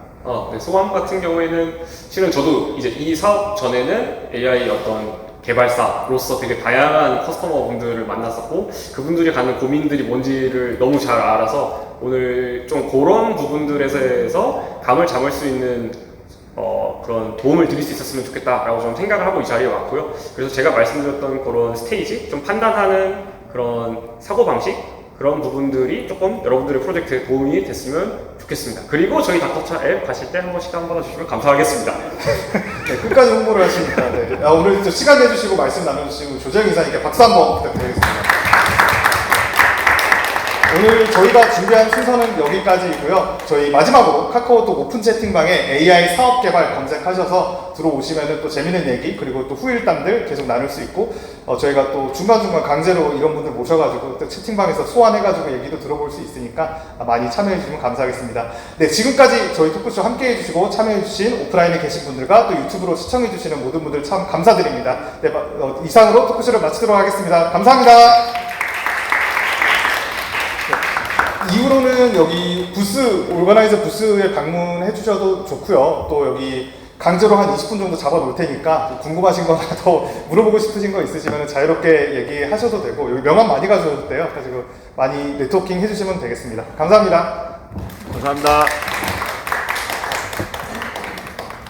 네, 소감 같은 경우에는 실은 저도 이제 이 사업 전에는 AI 어떤 개발사로서 되게 다양한 커스터머 분들을 만났었고 그분들이 가는 고민들이 뭔지를 너무 잘 알아서 오늘 좀 그런 부분들에서 감을 잡을 수 있는 그런 도움을 드릴 수 있었으면 좋겠다라고 좀 생각을 하고 이 자리에 왔고요. 그래서 제가 말씀드렸던 그런 스테이지, 좀 판단하는 그런 사고방식 그런 부분들이 조금 여러분들의 프로젝트에 도움이 됐으면 좋겠습니다. 그리고 저희 닥터차 앱 가실 때 한 번씩 한번 받아주시면 감사하겠습니다. 네, 끝까지 홍보를 하시니까 네. 오늘 또 시간 내주시고 말씀 나눠주시고 조정 이사님께 박수 한번 부탁드리겠습니다. 오늘 저희가 준비한 순서는 여기까지이고요. 저희 마지막으로 카카오톡 오픈 채팅방에 AI 사업 개발 검색하셔서 들어오시면은 또 재밌는 얘기 그리고 또 후일담들 계속 나눌 수 있고 저희가 또 중간중간 강제로 이런 분들 모셔가지고 또 채팅방에서 소환해가지고 얘기도 들어볼 수 있으니까 많이 참여해주시면 감사하겠습니다. 네, 지금까지 저희 토크쇼 함께해주시고 참여해주신 오프라인에 계신 분들과 또 유튜브로 시청해주시는 모든 분들 참 감사드립니다. 네, 이상으로 토크쇼를 마치도록 하겠습니다. 감사합니다. 이후로는 여기 부스, 오거나이저 부스에 방문해 주셔도 좋고요. 또 여기 강제로 한 20분 정도 잡아 놓을 테니까 궁금하신 거나 더 물어보고 싶으신 거 있으시면 자유롭게 얘기하셔도 되고 여기 명함 많이 가져오셨대요. 그래서 많이 네트워킹 해주시면 되겠습니다. 감사합니다. 감사합니다.